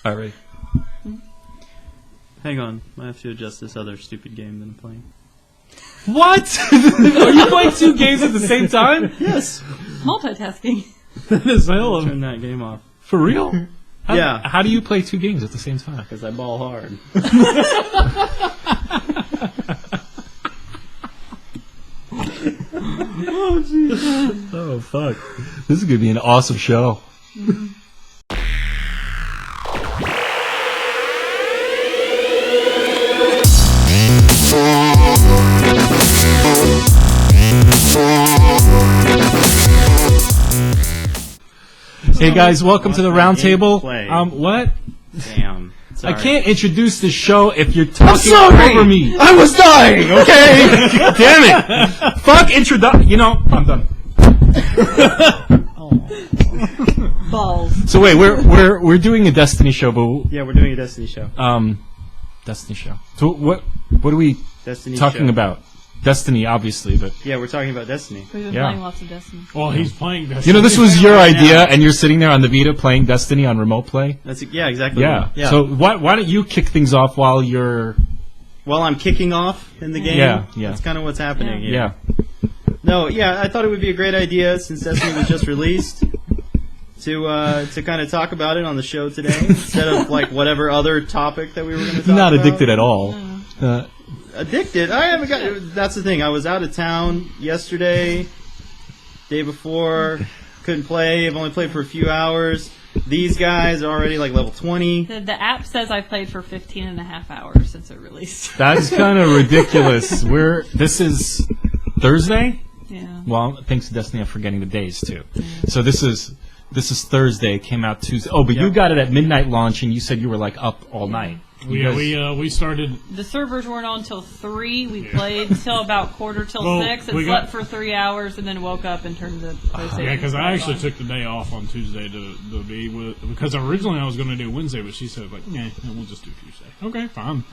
All right. Hang on, I have to adjust this other stupid game that I'm playing. What? Are you playing 2 games at the same time? Yes. Multitasking. That is hell of Turn that game off. For real? Yeah. How do you play 2 games at the same time? Because I ball hard. Oh, jeez. Oh, fuck. This is going to be an awesome show. Mm-hmm. Hey guys, welcome to the round table. What? Damn. Sorry. I can't introduce the show if you're talking over me. I was dying, okay? Damn it! Fuck introduction. You know, I'm done. Balls. So wait, we're doing a Destiny show, but Yeah, we're doing a Destiny show. Destiny show. So what are we Destiny talking show. about? Destiny, obviously, but Yeah, we're talking about Destiny. We've been Yeah. playing lots of Destiny. Well, he's playing Destiny. you know this was your idea, and you're sitting there on the Vita playing Destiny on remote play. Yeah, exactly. Yeah. So why don't you kick things off while you're? While I'm kicking off in the game, Yeah. that's kind of what's happening here. Yeah. No, yeah, I thought it would be a great idea since Destiny was just released to kind of talk about it on the show today instead of like whatever other topic that we were going to talk Not about. addicted at all. Addicted? I haven't got. That's the thing. I was out of town yesterday, day before, couldn't play. I've only played for a few hours. These guys are already like level 20. The app says I played for 15 and a half hours since it released. That's kind of ridiculous. This is Thursday. Yeah. Well, thanks to Destiny, I'm forgetting the days too. So this is Thursday. It came out Tuesday. Oh, but you got it at midnight launch, and you said you were like up all night. We started. The servers weren't on until 3. We played till about quarter till 6 and slept for 3 hours and then woke up and turned the PlayStation. Yeah, because I actually took the day off on Tuesday to be with. Because originally I was going to do Wednesday, but she said, like, nah, we'll just do Tuesday. Okay, fine.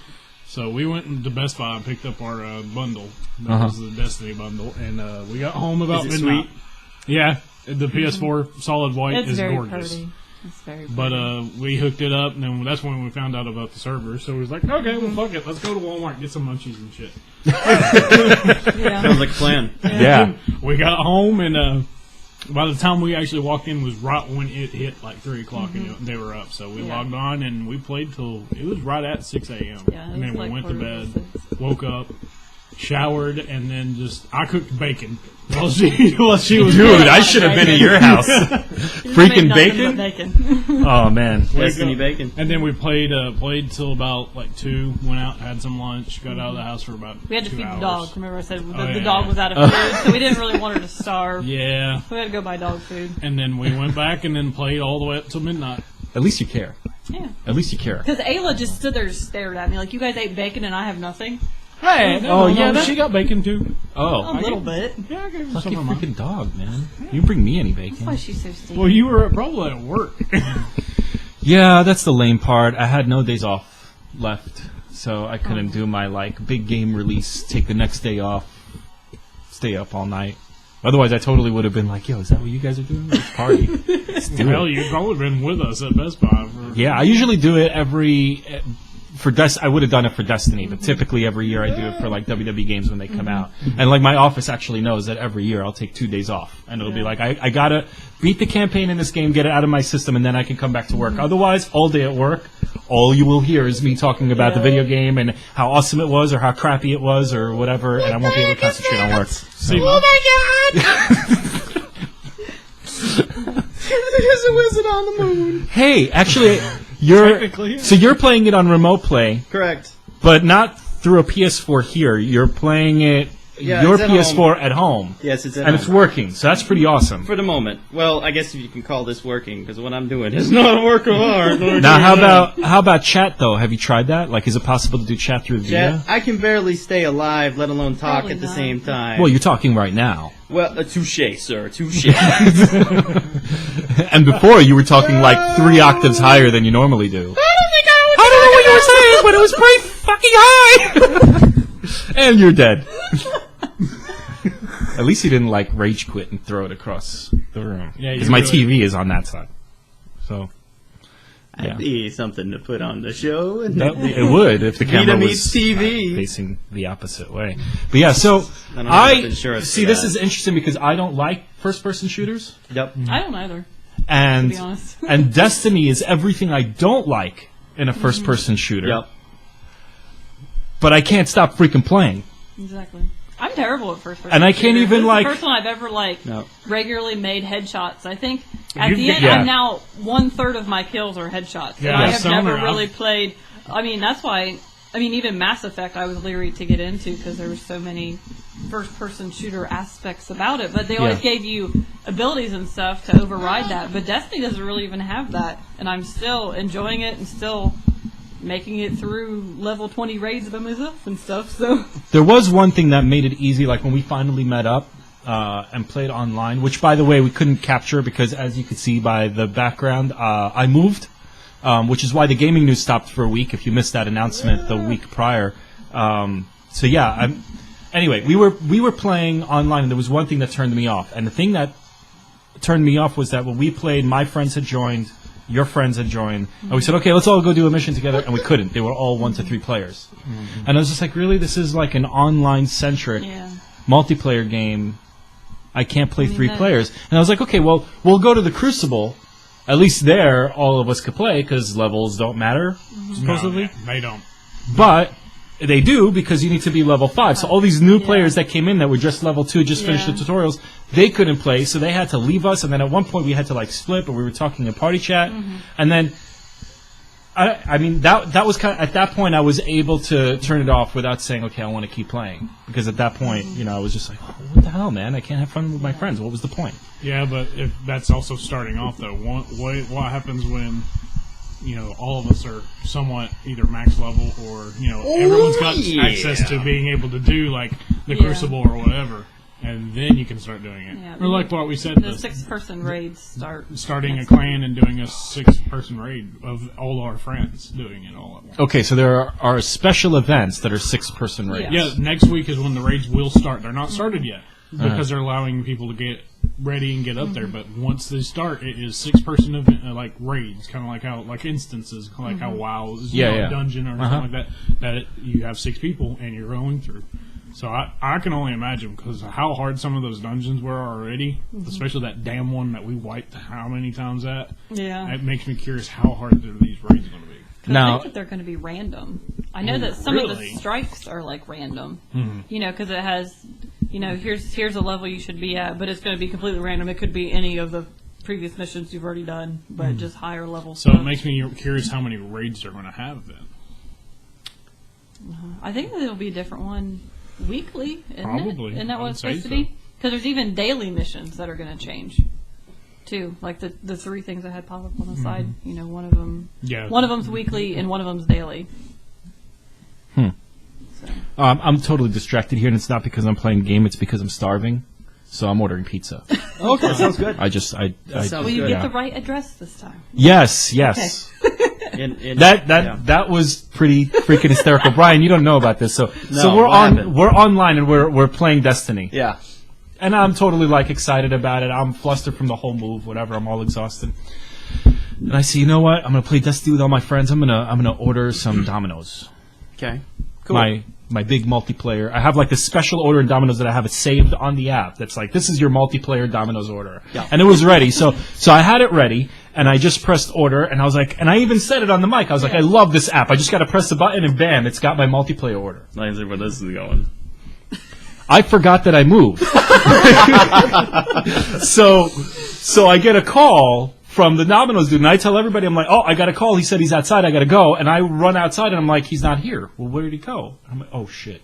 So we went into Best Buy and picked up our bundle. That was the Destiny bundle. And we got home about midnight. Sweet? Yeah, the PS4 solid white It's is very gorgeous. pretty. It's very pretty. But we hooked it up, and then that's when we found out about the server. So we was like, okay, well, fuck it. Let's go to Walmart and get some munchies and shit. Yeah. Sounds like a plan. Yeah. We got home, and by the time we actually walked in was right when it hit like 3 o'clock, and they were up. So we logged on, and we played till it was right at 6 a.m. Yeah, and then we like went to quarter bed, to 6. woke up, showered, and then I cooked bacon while she was. Dude, I should have been at your house. Freaking Nothing but bacon? Oh man. Destiny bacon. And then we played till about like 2. Went out, had some lunch, got out of the house for about. We had to 2 feed hours. the dog. Remember I said the yeah. dog was out of food, so we didn't really want her to starve. Yeah. So we had to go buy dog food. And then we went back and then played all the way up till midnight. At least you care. Yeah. At least you care. Because Ayla just stood there and stared at me like, you guys ate bacon and I have nothing. Hey, she got bacon too. Oh. A little bit. Yeah, I gave her Lucky some of mine. freaking dog, man. You bring me any That's why bacon. she's so stinky. Well, you were probably at work. Yeah, that's the lame part. I had no days off left, so I couldn't do my like big game release, take the next day off, stay up all night. Otherwise, I totally would have been like, yo, is that what you guys are doing? Let's party. Let's do Hell, it. you've probably been with us at Best Buy. Yeah, I usually do it I would have done it for Destiny, but typically every year I do it for like WWE games when they come out. And like my office actually knows that every year I'll take 2 days off, and it'll be like I gotta beat the campaign in this game, get it out of my system, and then I can come back to work. Otherwise, all day at work, all you will hear is me talking about the video game and how awesome it was or how crappy it was or whatever, and I won't be able to concentrate on work. See, Oh my god! There's a wizard on the moon. Hey, actually, you're playing it on remote play, Correct. but not through a PS4 here. You're playing it your it's at PS4 at home. Yes, it's at And home. it's working, so that's pretty awesome. For the moment. Well, I guess if you can call this working, because what I'm doing is not a work of art. Now, how about chat though? Have you tried that? Like, is it possible to do chat through Vita? I can barely stay alive, let alone talk Probably at the not. same time. Well, you're talking right now, Well, touche, sir, touche. and before you were talking like 3 octaves higher than you normally do. I don't know what you were saying, But it was pretty fucking high. And you're dead. At least you didn't like rage quit and throw it across the room. Yeah, Because you my really- TV is on that side. So That'd be something to put on the show. It would if the camera was TV. facing the opposite way. But yeah, so see. This is interesting because I don't like first-person shooters. Yep. I don't either. And to be honest. and Destiny is everything I don't like in a first-person shooter. Yep. But I can't stop freaking playing. Exactly. I'm terrible at first person. And I can't even, this like... is the first one I've ever, regularly made headshots. I think at You the get- end, yeah. I'm now 1/3 of my kills are headshots. Yeah, and I have Summer, never really played... I mean, that's why... I mean, even Mass Effect I was leery to get into because there were so many first-person shooter aspects about it. But they always gave you abilities and stuff to override that. But Destiny doesn't really even have that. And I'm still enjoying it and still... making it through level 20 raids by myself and stuff. So There was one thing that made it easy, like when we finally met up and played online, which, by the way, we couldn't capture because, as you could see by the background, I moved, which is why the gaming news stopped for a week, if you missed that announcement the week prior. So, yeah, anyway, we were playing online, and there was one thing that turned me off. And the thing that turned me off was that when we played, my friends had joined, your friends had joined, and we said, okay, let's all go do a mission together, and we couldn't. They were all 1 to 3 players. And I was just like, really? This is like an online-centric multiplayer game. I can't play 3 players. And I was like, okay, well, we'll go to the Crucible. At least there, all of us could play, because levels don't matter, supposedly. No, they don't. But they do, because you need to be level 5. So all these new players that came in that were just level 2, just finished the tutorials, they couldn't play, so they had to leave us. And then at one point we had to split, but we were talking in party chat. And then, I mean, that was kind of, at that point I was able to turn it off without saying, okay, I want to keep playing. Because at that point, I was just like, oh, what the hell, man? I can't have fun with my friends. What was the point? Yeah, but if that's also starting off, though. What happens when... all of us are somewhat either max level or, everyone's got access to being able to do, the Crucible or whatever, and then you can start doing it. Yeah, or like what we said, the 6-person raids starting a clan and doing a 6-person raid of all our friends doing it all at once. Okay, so there are special events that are 6-person raids. Yeah, next week is when the raids will start. They're not started yet, because they're allowing people to get ready and get up there, but once they start, it is 6-person event, raids, kind of like how instances, like how WoW is a dungeon or something like that you have 6 people and you're going through. So I can only imagine, because how hard some of those dungeons were already, especially that damn one that we wiped how many times at. Yeah, it makes me curious how hard are these raids going to be. I think that they're going to be random. I know that some of the strikes are random, because it has, here's a level you should be at, but it's going to be completely random. It could be any of the previous missions you've already done, but just higher level So stuff. it makes me curious how many raids they're going to have then. I think that it'll be a different one weekly, isn't Probably. it? Isn't that what it's I would supposed to say be? Because there's even daily missions that are going to change, too. Like the 3 things I had pop up on the side. One of them. Yeah. One of them's weekly and one of them's daily. So. I'm totally distracted here, and it's not because I'm playing a game, it's because I'm starving. So I'm ordering pizza. Okay, sounds good. Will you get the right address this time? Yes. Okay. That was pretty freaking hysterical. Brian, you don't know about this, so we're happened? we're online and we're playing Destiny. Yeah. And I'm totally excited about it. I'm flustered from the whole move, whatever. I'm all exhausted. And I say, you know what? I'm gonna play Destiny with all my friends. I'm gonna order some Domino's. Okay. Cool. My big multiplayer. I have this special order in Domino's that I have it saved on the app. That's this is your multiplayer Domino's order. Yeah. And it was ready. So I had it ready, and I just pressed order, and I was and I even said it on the mic. I was I love this app. I just got to press the button, and bam, it's got my multiplayer order. Nice where this is going. I forgot that I moved. So I get a call from the Domino's dude, and I tell everybody, I'm oh, I got a call. He said he's outside. I got to go. And I run outside, and I'm he's not here. Well, where did he go? And I'm oh, shit.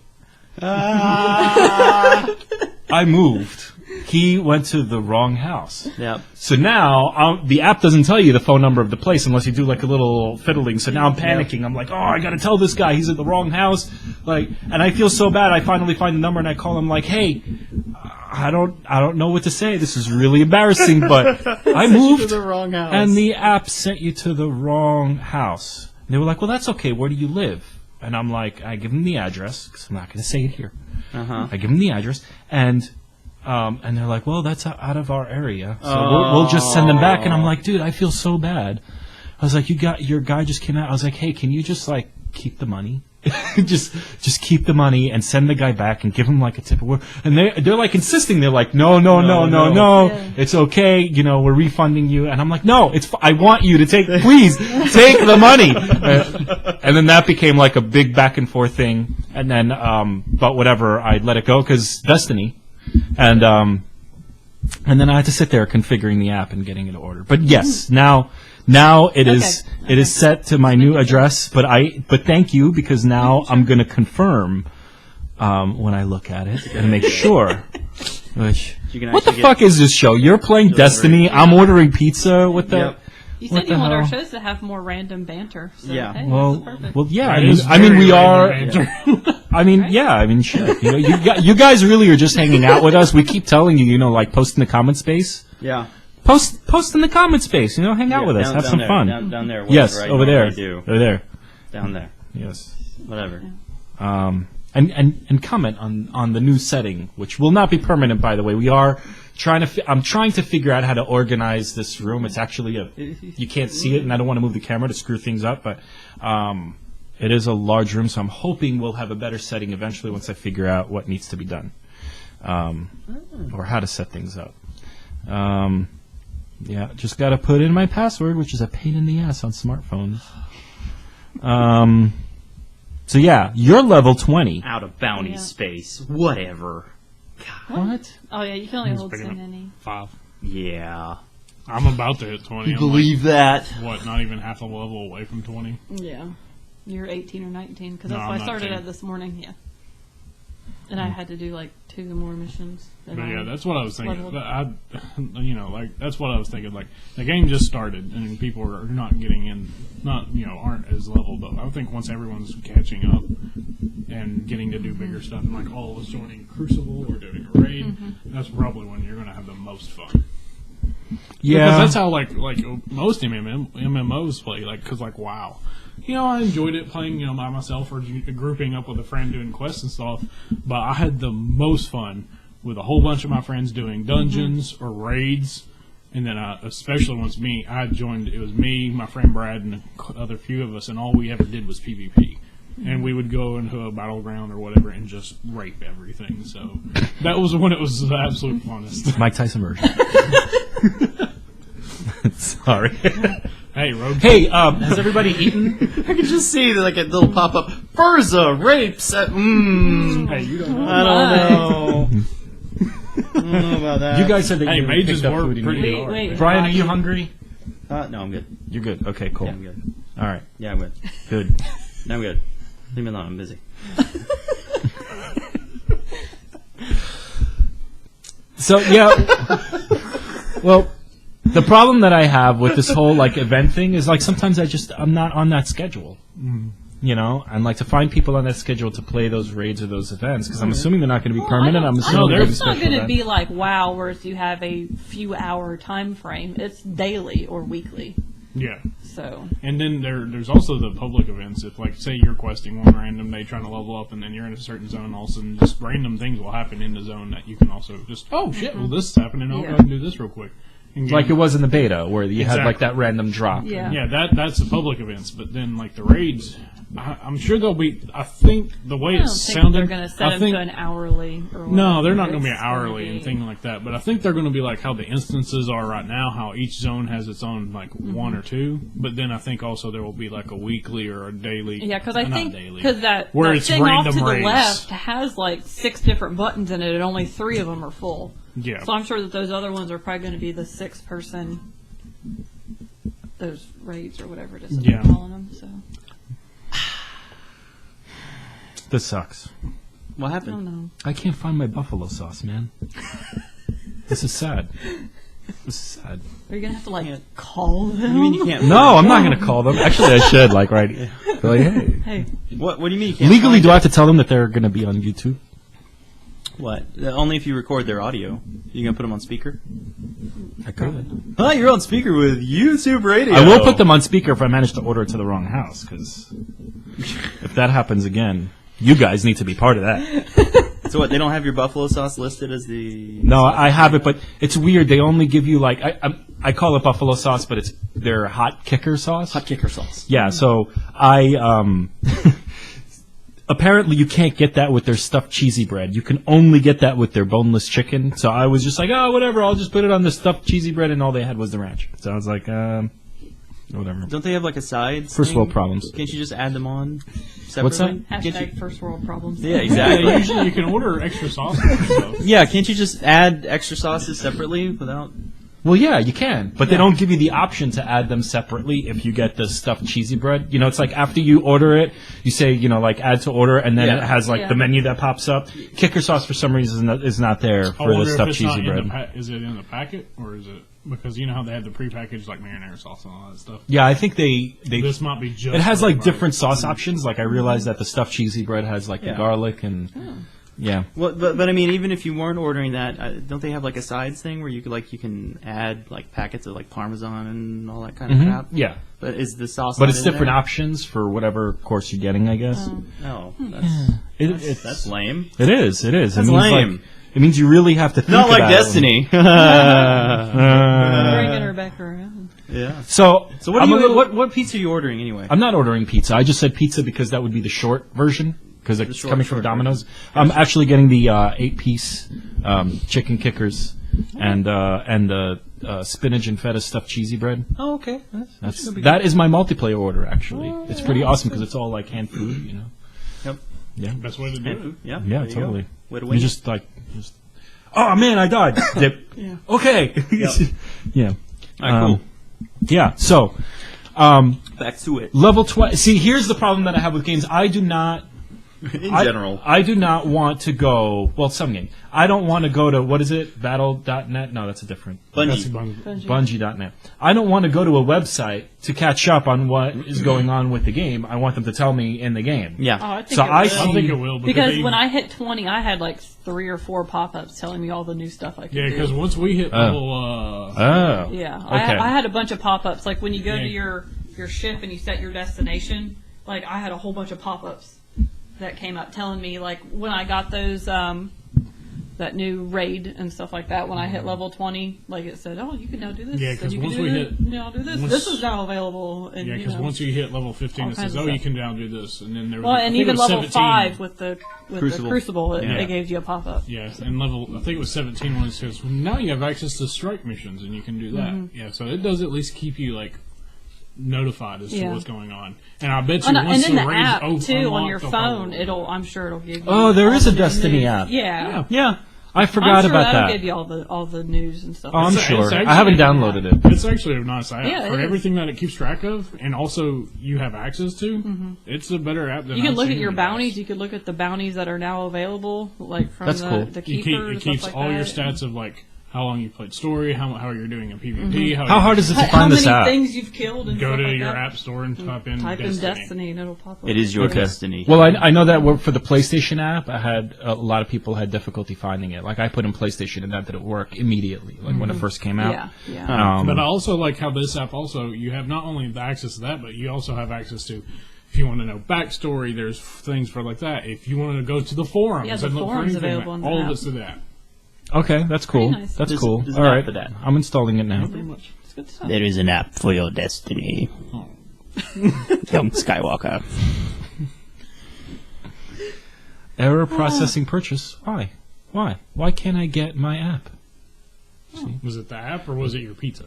I moved. He went to the wrong house. Yep. So now the app doesn't tell you the phone number of the place unless you do a little fiddling. So now I'm panicking. I'm oh, I got to tell this guy he's at the wrong house. And I feel so bad. I finally find the number and I call him hey, I don't know what to say. This is really embarrassing, but I moved to the wrong house. And the app sent you to the wrong house. And they were well, that's okay. Where do you live? And I'm I give them the address because I'm not going to say it here. I give them the address and they're well, that's out of our area, so we'll just send them back. And I'm dude, I feel so bad. I was like, your guy just came out. I was like, hey, can you just like keep the money? just keep the money and send the guy back and give him like a tip. And they're like insisting. They're like, no. Yeah. It's okay. You know, we're refunding you. And I'm like, no, I want you to please take the money. And then that became like a big back and forth thing. And then, but whatever, I let it go because Destiny. And then I had to sit there configuring the app and getting it ordered. But yes, now it is set to my new address. But thank you, because now I'm going to confirm when I look at it and make sure. What the fuck is this show? You're playing Destiny. I'm ordering pizza. What the? Yep. You said you want our shows to have more random banter. So, Yeah. Hey, Well, perfect. yeah. That I is mean, very we are. random banter. I mean, shit. You know, you guys really are just hanging out with us. We keep telling you, you know, like post in the comment space. Yeah. Post in the comment space. You know, hang out with us, down- have down some there, fun. Down there. Yes, whatever I over there. normally do. Over there. Down there. Yes. Whatever. And comment on the new setting, which will not be permanent, by the way. We are I'm trying to figure out how to organize this room. It's actually you can't see it, and I don't want to move the camera to screw things up, but it is a large room, so I'm hoping we'll have a better setting eventually once I figure out what needs to be done, or how to set things up. Yeah, just got to put in my password, which is a pain in the ass on smartphones. So yeah, you're level 20. Out of bounty Yeah. space. Whatever. What? Oh yeah, you can only hold Big 10 enough. any. 5. Yeah. I'm about to hit 20. I'm Believe that. like, what, not even half a level away from 20? Yeah. You're 18 or 19, because No, that's I'm what I not started 18. at this morning, yeah. And I had to do like 2 more missions. But yeah, that's what I was thinking. Leveled. That's what I was thinking. Like, the game just started, and people are not getting in, aren't as leveled up. I think once everyone's catching up and getting to do bigger stuff, and like all of us joining Crucible or doing a raid, that's probably when you're going to have the most fun. Yeah. Because that's how, like most MMOs play, because WoW. I enjoyed it playing, by myself or grouping up with a friend doing quests and stuff, but I had the most fun with a whole bunch of my friends doing dungeons or raids, and then especially once I joined, it was me, my friend Brad, and other few of us, and all we ever did was PvP. And we would go into a battleground or whatever and just rape everything, so that was when it was the absolute funnest. Mike Tyson version. Sorry. Hey, Rogue. Hey, has everybody eaten? I can just see like a little pop up. Furza rapes. Hey, you don't know. I don't know. I don't know about that. You guys said that Hey, you mages picked up were food and pretty you ate. hard. Wait. Brian, are you hungry? No, I'm good. You're good. Okay, cool. Yeah, I'm good. All right, Yeah, I'm good. good. No, I'm good. Leave me alone. I'm busy. So yeah, well, the problem that I have with this whole event thing is sometimes I'm not on that schedule. And to find people on that schedule to play those raids or those events, because I'm assuming they're not going to be permanent. I'm assuming they're It's not special going to be events. like WoW, where you have a few hour time frame. It's daily or weekly. Yeah. So And then there's also the public events. If, say, you're questing one random day trying to level up, and then you're in a certain zone, all of a sudden just random things will happen in the zone that you can also just, oh, shit, well, this is happening. I'll go ahead and do this real quick. And Like it was in the beta, where you had Exactly. that random drop. yeah. Yeah, that's the public events. But then, the raids, I'm sure they'll be, I think the way I don't it's think sounding. they're going to set I them think, to an hourly. Or No, they're whatever. not going to be It's gonna hourly be- and things like that. But I think they're going to be like how the instances are right now, how each zone has its own, one or two. But then I think also there will be a weekly or a daily. Yeah, because I not think daily, that where that it's thing off random to the raids. left has 6 different buttons in it, and only 3 of them are full. Yeah. So I'm sure that those other ones are probably going to be the 6-person, those raids or whatever it is that Yeah. they're calling them. So This sucks. What I happened? don't know. I can't find my buffalo sauce, man. This is sad. This is sad. Are you going to have to call them? You mean you can't? No, I'm not going to call them. Actually, I should right. Be like, hey. Hey, What do you mean you can't? Legally, find do I it? have to tell them that they're going to be on YouTube? What? Only if you record their audio. You gonna put them on speaker? I could. Oh, you're on speaker with YouTube Radio. I will put them on speaker if I manage to order it to the wrong house, because if that happens again, you guys need to be part of that. So what? They don't have your buffalo sauce listed as the. No, I have it, but it's weird. They only give you like I call it buffalo sauce, but it's their hot kicker sauce. Hot kicker sauce. Yeah, so apparently you can't get that with their stuffed cheesy bread. You can only get that with their boneless chicken. So I was just like, oh, whatever, I'll just put it on the stuffed cheesy bread, and all they had was the ranch. So I was like, whatever. Don't they have like a side? First world problems. Can't you just add them on separately? What's that? Hashtag first world problems. Yeah, exactly. Usually you can order extra sauce for stuff. Yeah, can't you just add extra sauces separately without? Well, yeah, you can, but they don't give you the option to add them separately if you get the stuffed cheesy bread. You know, it's like after you order it, you say, you know, like add to order, and then it has like the menu that pops up. Kicker sauce for some reason is not there for the stuffed cheesy bread. Is it in the packet, or is it because you know how they have the prepackaged like marinara sauce and all that stuff? Yeah, I think they This might be just. it has for like everybody. different sauce options. Like I realized that the stuffed cheesy bread has like the garlic and yeah. Well, but I mean, even if you weren't ordering that, don't they have like a sides thing where you can add like packets of like Parmesan and all that kind of crap? Yeah. But is the sauce? But not it's in different there? options for whatever course you're getting, I guess. No, It's lame. It is. That's it means lame. Like, it means you really have to think Not like about Destiny. Bringing her back around. Yeah. So So I'm a little- what pizza are you ordering anyway? I'm not ordering pizza. I just said pizza because that would be the short version because it's short- coming from short Domino's. I'm actually getting the 8-piece chicken kickers and the spinach and feta stuffed cheesy bread. Oh, okay. That is my multiplayer order. Actually, it's pretty awesome because it's all like hand food. You know. Yep. Yeah. Best way to do it. Yeah. Yeah. there you go. Totally. Way to You win. just. Oh man, I died. Dip. Okay. Yeah. All right, cool. Yeah. So. Back to it. Level 20. See, here's the problem that I have with games. I do not. In general. I do not want to go. Well, some game. I don't want to go to, what is it? Battle.net? No, that's a different. That's a Bungie. bun- Bungie.net. I don't want to go to a website to catch up on what is going on with the game. I want them to tell me in the game. Yeah. Oh, I think So it I will. see- I think it will Because they- when I hit 20, I had like 3 or 4 pop-ups telling me all the new stuff I could yeah, do. because once we hit level, Oh. Yeah, Okay. I had a bunch of pop-ups. Like when you go Yeah. to your ship and you set your destination, like I had a whole bunch of pop-ups that came up telling me like when I got those that new raid and stuff like that. When I hit level 20, like it said, oh, you can now do this. Yeah, and 'cause you can once do we this, hit- now do this. once- This is now available. And, yeah, you because know. once you hit level 15, All it kinds says, of "Oh, you stuff. can now do this," and then there. Well, I and think it even was level 17. 5 with the Crucible. Crucible, Yeah. it gave you a pop-up. Yeah, and level, I think it was 17 when it says, well, now you have access to strike missions, and you can do that. Mm-hmm. Yeah, so it does at least keep you, like, notified as to Yeah. what's going on. And I bet you And once then the the raid's app too on unlocked, your they'll phone, probably- I'm sure it'll give you. Oh, there all is a the new Destiny news. app. Yeah. Yeah. I forgot I'm sure about that'll that. give you all the news and stuff. Oh, I'm like that. sure. it's I actually- haven't downloaded it. It's actually a nice app. Yeah, it For is. everything that it keeps track of, and also you have access to, it's a better app than You can I've look seen at your in the past. bounties. You could look at the bounties that are now available, like from That's cool. the It, keeper. keep, and it stuff keeps like all your that. stats of, like, how long you played story, how you're doing in PvP, How hard is it to How find this many app? things you've killed and go stuff to like your that. app store and type in Type in Destiny. Destiny and it'll pop up. It is your Okay. destiny. Well, I know that for the PlayStation app, I had a lot of people had difficulty finding it. Like I put in PlayStation and that didn't work immediately, like when it first came out. Yeah, yeah. But I also like how this app also, you have not only the access to that, but you also have access to, if you want to know backstory, there's things for like that. If you want to go to the forums Yeah, the and look for forums anything, available in the all of app. it's to that. Okay, that's cool. Pretty nice. That's There's- cool. there's All an app right, for that. I'm installing it now. Pretty much. It's good stuff. There is an app for your destiny. Oh. Young Skywalker. Error processing purchase. Why? Why can't I get my app? Was it the app or was it your pizza?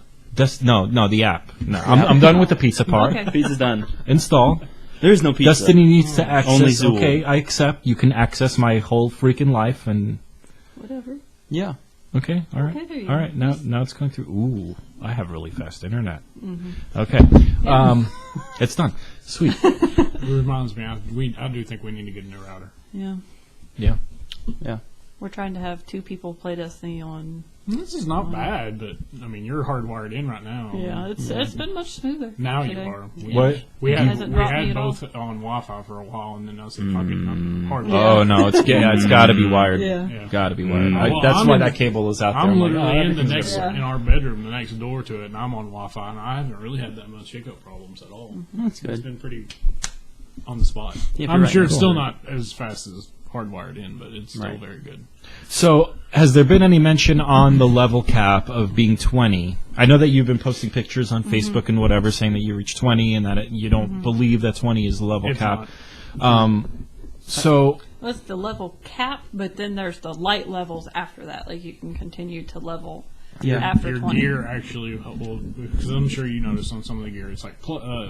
No, the app. No, I'm done with the pizza part. Okay. Pizza's done. Install. There is no pizza. Destiny needs to access. Only Zool. Okay, I accept. You can access my whole freaking life and. Whatever. Yeah. Okay, all right, Okay. all right. Now it's going through. Ooh, I have really fast internet. Mm-hmm. Okay, it's done. Sweet. It reminds me, I do think we need to get a new router. Yeah. Yeah. Yeah. We're trying to have 2 people play Destiny on. This is not bad, but I mean, you're hardwired in right now. Yeah, it's been much smoother. Now today. you are. What? We It had hasn't dropped me at both on Wi-Fi for a while, and then I said, "Fuck it, Mm. I'm hardwired." Oh no, it's got to be wired. Yeah. Yeah. Got to be wired. Well, That's I'm why in that the- cable is out there. I'm like, literally in the everything's next good. in our bedroom, the next door to it, and I'm on Wi-Fi, and I haven't really had that much hiccup problems at all. That's It's good. been pretty on the spot. Yeah, I'm right. sure it's Cool. still not as fast as hardwired in, but it's still very good. So, has there been any mention on the level cap of being 20? I know that you've been posting pictures on Facebook and whatever saying that you reached 20 and that you don't believe that 20 is the level cap. So... Well, it's the level cap, but then there's the light levels after that. Like, you can continue to level after your 20. gear actually, because I'm sure you noticed on some of the gear, it's like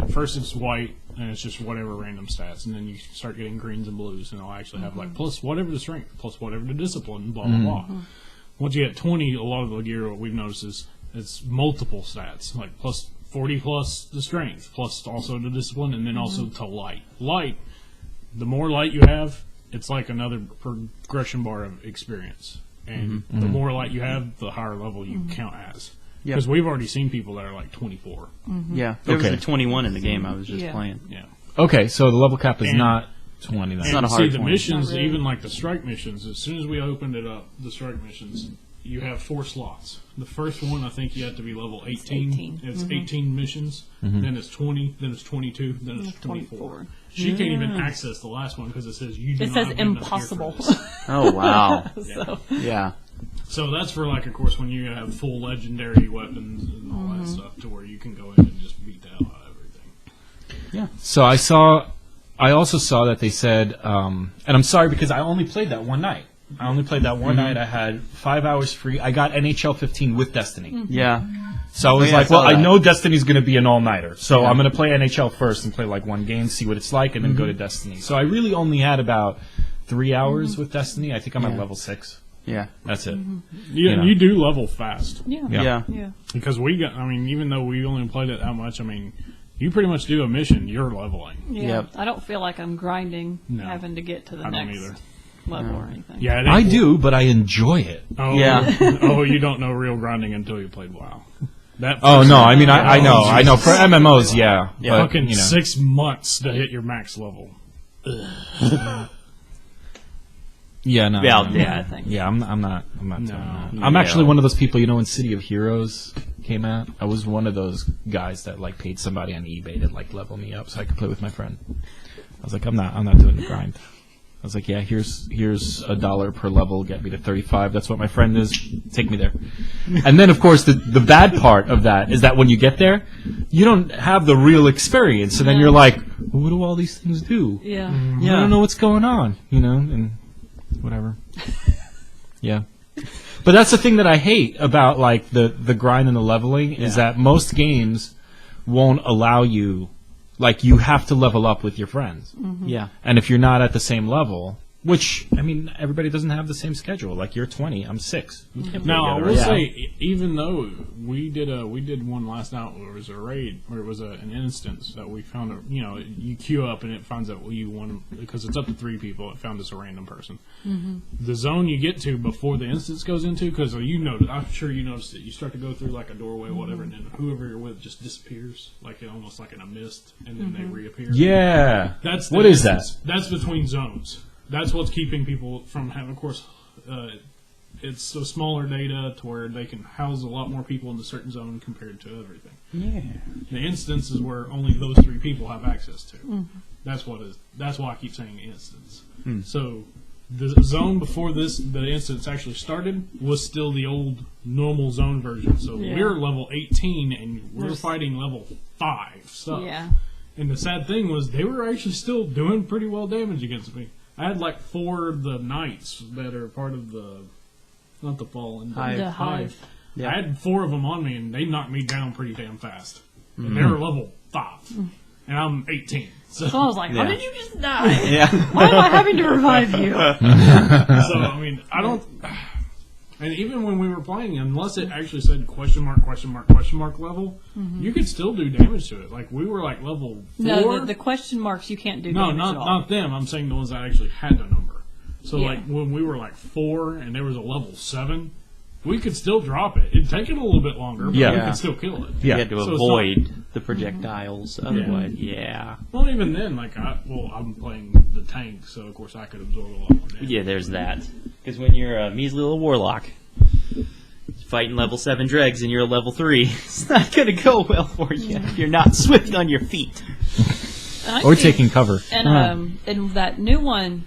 first it's white and it's just whatever random stats, and then you start getting greens and blues, and it'll actually have like plus whatever the strength, plus whatever the discipline, blah blah blah. Once you get 20, a lot of the gear, what we've noticed is it's multiple stats, like plus 40 plus the strength, plus also the discipline, and then also to light. Light, the more light you have, it's like another progression bar of experience. And the more light you have, the higher level you count as. Because we've already seen people that are like 24. Yeah, there was a 21 in the game I was just playing. Yeah. Okay, so the level cap is not 20 then. It's not a hard the 20. missions, Not really. even like the strike missions, as soon as we opened it up, the strike missions, you have 4 slots. The first one, I think you have to be level 18. It's 18 missions. Then it's 20. Then it's 22. Then it's 24. She can't even access the last one because it says you do It not says have enough gear for impossible. this. Oh, wow. So, Yeah. So that's for, like, of course, when you have full legendary weapons and all that stuff, to where you can go in and just beat the hell out of everything. So I also saw that they said, and I'm sorry because I only played that one night. I had 5 hours free. I got NHL 15 with Destiny. Yeah. So I was yeah, like, I saw well, I that. know Destiny's going to be an all-nighter. So I'm going to play NHL first and play like one game, see what it's like, and then go to Destiny. So I really only had about 3 hours with Destiny. I think I'm at level 6. Yeah. That's it. You do level fast. Yeah. Because even though we only played it that much, you pretty much do a mission, you're leveling. yeah. Yep. I don't feel like I'm grinding, No. having to get to the I don't next either. level or anything. Yeah, I do, but I enjoy it. Oh, Yeah. Oh, you don't know real grinding until you played WoW. That Oh, no, I mean, I Oh, know. For MMOs, yeah. Yeah. But, fucking you know. 6 months to hit your max level. Yeah, no. Yeah, no. yeah. Yeah, I'm not doing that. No. I'm actually one of those people, when City of Heroes came out, I was one of those guys that like paid somebody on eBay to like level me up so I could play with my friend. I was like, I'm not doing the grind. I was like, yeah, here's $1 per level, get me to 35. That's what my friend is. Take me there. And then, of course, the bad part of that is that when you get there, you don't have the real experience, and then you're like, well, what do all these things do? Yeah. I don't know what's going on, and whatever. Yeah. But that's the thing that I hate about like the grind and the leveling is that most games won't allow you, like, you have to level up with your friends. Yeah. And if you're not at the same level, which, everybody doesn't have the same schedule. Like, you're 20, I'm 6. We can't play Now, I together. will say, even though we did one last night where it was a raid, where it was an instance that we found, you queue up and it finds out you want, because it's up to 3 people, it found us a random person. The zone you get to before the instance goes into, because I'm sure you noticed it, you start to go through like a doorway, whatever, and then whoever you're with just disappears, like almost like in a mist, and then they reappear. Yeah. That's the What is that? instance. That's between zones. That's what's keeping people from having, of course, it's a smaller data to where they can house a lot more people in a certain zone compared to everything. Yeah. The instance is where only those 3 people have access to. That's why I keep saying instance. So the zone before the instance actually started was still the old normal zone version. So we're level 18 and we're fighting level 5 stuff. Yeah. And the sad thing was they were actually still doing pretty well damage against me. I had like 4 of the knights that are part of not the fallen, Hive. The hive. Yeah. I had 4 of them on me, and they knocked me down pretty damn fast. And they were level 5, and I'm 18. So So I was like, how Yeah. did you just die? Yeah. Why am I having to revive you? I don't. And even when we were playing, unless it actually said question mark level, you could still do damage to it. Like, we were like level 4. No, the question marks you can't do No, damage at all. not them. I'm saying the ones that actually had the number. So, Yeah. like, when we were like 4 and there was a level 7, we could still drop it. It'd take it a little bit longer, but we Yeah. could still kill it. Yeah. You had to So it's avoid the projectiles. Otherwise, yeah. Well, even then, like, I'm playing the tank, so of course I could absorb a lot more damage. Yeah, there's that. Because when you're a measly little warlock fighting level 7 dregs and you're a level 3, it's not going to go well for you if you're not swift on your feet. And I Or see- taking cover. And that new one,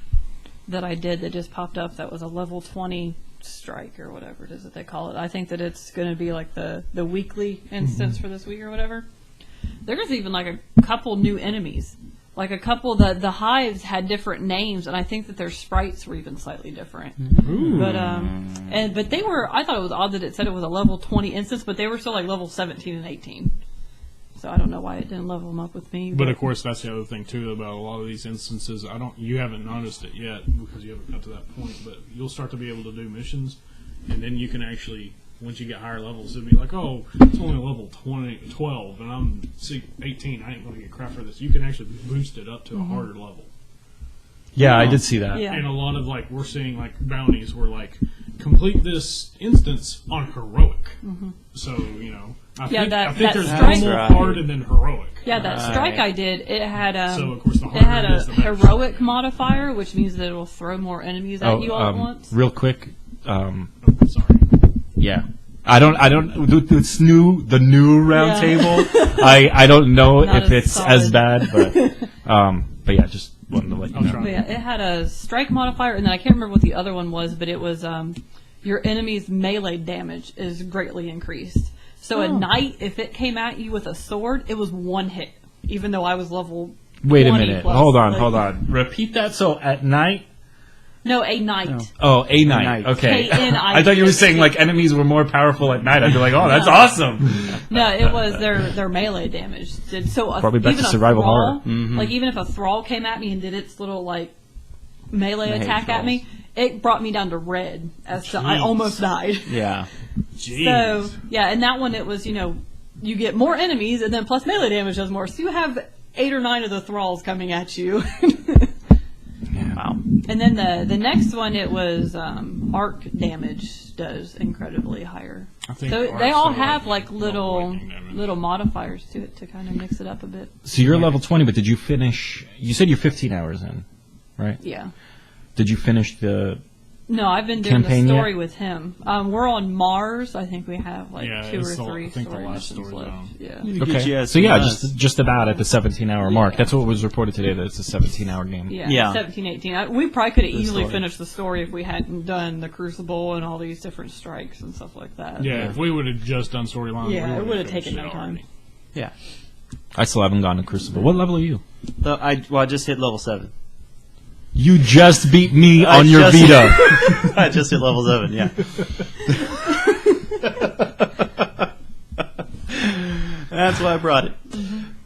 that I did that just popped up that was a level 20 strike or whatever it is that they call it. I think that it's going to be like the weekly instance for this week or whatever. There's even like a couple new enemies. Like a couple, the hives had different names, and I think that their sprites were even slightly different. Ooh. But they were. I thought it was odd that it said it was a level 20 instance, but they were still like level 17 and 18. So I don't know why it didn't level them up with me. But of course, that's the other thing too about a lot of these instances. You haven't noticed it yet because you haven't got to that point. But you'll start to be able to do missions, and then you can actually, once you get higher levels, it'll be like, oh, it's only level 12, and I'm 18. I ain't going to get crap for this. You can actually boost it up to a harder level. Yeah, I did see that. Yeah. And a lot of we're seeing bounties where complete this instance on heroic. So I think there's strike- normal, hard, and then heroic. Yeah, that strike I did, it had So of course the it had harder it a is, the better. heroic modifier, which means that it will throw more enemies at you all at once. Real quick, Sorry. yeah. I don't. The new round Yeah. table. I don't know Not if as it's solid. as bad, but yeah, just wanted to let you know. But yeah, it had a strike modifier, and then I can't remember what the other one was, but it was your enemy's melee damage is greatly increased. So at night, if it came at you with a sword, it was one hit, even though I was level. Wait a 20 minute. plus. Hold on. Repeat that. So at night. No, a night. No. Oh, a night. night. Okay. K-N-I-T. I thought you were saying enemies were more powerful at night. I'd be like, oh, that's awesome. No, it was their melee damage. So Probably back even to survival a thrall, horror. like even if a thrall came at me and did its little melee I hate attack at me, it brought me down to red. As to, I Jeez. almost died. Yeah. Jeez. So yeah, and that one it was you get more enemies and then plus melee damage does more. So you have 8 or 9 of the thralls coming at you. Wow. And then the next one it was arc damage does incredibly higher. I think So ours they all are have lightning damage. little modifiers to it to kind of mix it up a bit. So you're level 20, but did you finish? You said you're 15 hours in, right? Yeah. Did you finish the? No, I've been doing the Campaign story yet? with him. We're on Mars. I think we have Yeah, 2 or it's 3 I think the story last missions story's left. on. Yeah. Okay. So yeah, just about at the 17-hour mark. That's what was reported today. That it's a 17-hour game. Yeah, Yeah. 17, 18. We probably could have easily story. finished the story if we hadn't done the Crucible and all these different strikes and stuff like that. Yeah, if we would have just done storyline, Yeah, we it would have taken no finished it time. already. Yeah. I still haven't gone to Crucible. What level are you? I just hit level 7. You just beat me I on your just- Vita. I just hit level 7. Yeah. That's why I brought it.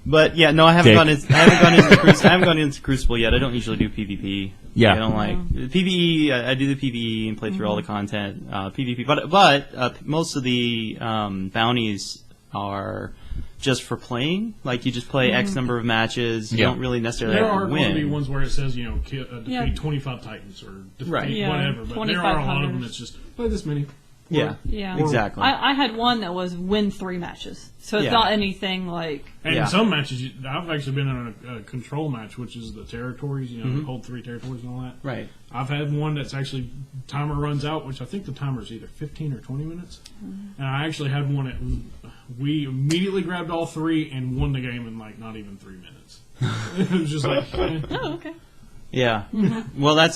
But yeah, no, I haven't Dick. gone into Crucible yet. I don't usually do PvP. Yeah. I don't like PvE. I do the PvE and play through all the content. PvP, but most of the bounties are just for playing. Like you just play X number of matches. You Yeah. don't really necessarily There have are to going to be win. ones where it says, defeat Yeah. 25 Titans or defeat Right. Yeah, whatever, but there are a lot of 2,500. them that's just play this many. Yeah. Yeah. Exactly. I had one that was win 3 matches. So it's Yeah. not anything like. And Yeah. in some matches, I've actually been in a control match, which is the territories, hold 3 territories and all that. Right. I've had one that's actually timer runs out, which I think the timer is either 15 or 20 minutes. And I actually had one that we immediately grabbed all 3 and won the game in not even 3 minutes. It was just like, Oh, okay. Yeah. Well, that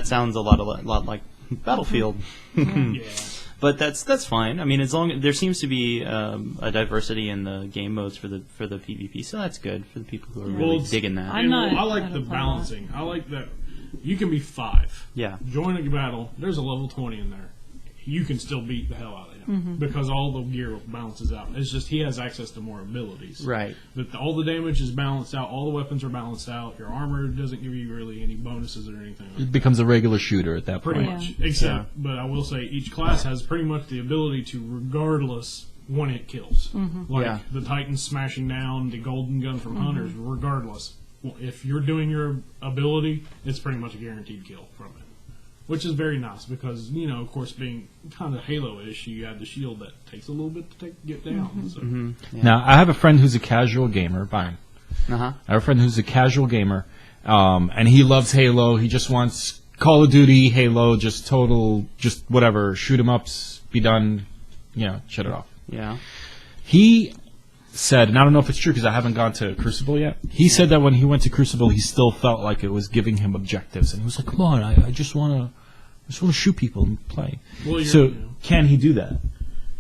sounds a lot like Battlefield. yeah. But that's fine. I mean, as long as there seems to be a diversity in the game modes for the PvP, so that's good for the people who are really Well, digging that. I'm not- I like I the don't play that. balancing. I like that you can be 5. Yeah. Join a battle. There's a level 20 in there. You can still beat the hell out of him because all the gear balances out. It's just he has access to more abilities. Right. That all the damage is balanced out. All the weapons are balanced out. Your armor doesn't give you really any bonuses or anything. It becomes a regular shooter at that Pretty point. much. Except, but I will say each class has pretty much the ability to, regardless, one-hit kills. Like Yeah. the Titans smashing down the golden gun from Hunters, regardless. Well, if you're doing your ability, it's pretty much a guaranteed kill from it. Which is very nice because, of course, being kind of Halo-ish, you have the shield that takes a little bit to get down. So. Now, I have a friend who's a casual gamer, Brian. Uh-huh. I have a friend who's a casual gamer, and he loves Halo. He just wants Call of Duty, Halo, just whatever, shoot 'em ups, be done, shut it off. Yeah. He said, and I don't know if it's true because I haven't gone to Crucible yet. He said that when he went to Crucible, he still felt like it was giving him objectives, and he was like, "Come on, I just want to shoot people and play." Well, so can he do that?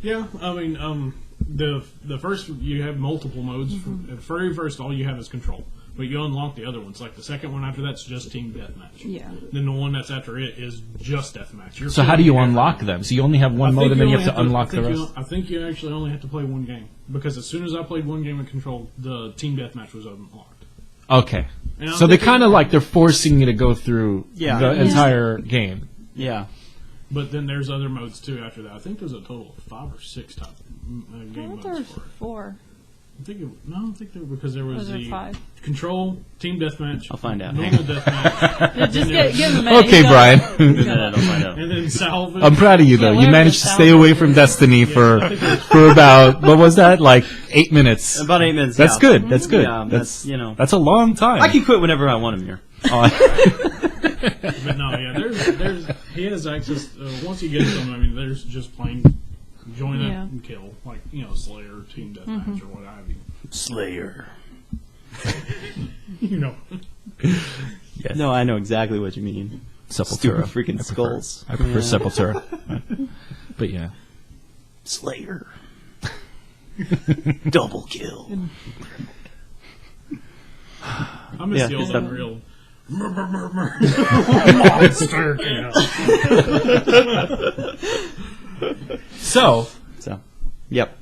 Yeah, I mean, the first you have multiple modes. At very first, all you have is control, but you unlock the other ones. Like the second one after that's just team deathmatch. Yeah. Then the one that's after it is just deathmatch. So how do you unlock them? So you only have one mode, and then you have to unlock the rest. I think you actually only have to play one game because as soon as I played one game of control, the team deathmatch was unlocked. Okay. So they kind of they're forcing you to go through the entire game. Yeah. But then there's other modes too after that. I think there's a total of 5 or 6 top game modes there was for it. 4. I don't think there because there was there the 5? Control, team deathmatch. I'll find out. Normal deathmatch. Just give him a minute. Okay, Brian. I'll find out. And then salvage. I'm proud of you though. Yeah, You where managed the to stay salvage away is. from Destiny for about what was that? Like 8 minutes. About 8 minutes. That's yeah. good. That's good. Yeah, that's That's a long time. I can quit whenever I want, Amir. But no, yeah, there's he has access. Once you get to him, I mean, there's just plain join up and kill, like Slayer, team deathmatch, or what have you. Slayer. You know. Yes. No, I know exactly what you mean. Sepultura. Stupid freaking skulls. I prefer Sepultura. But yeah. Slayer. Double kill. I miss the old Unreal. Monster. So, Yep.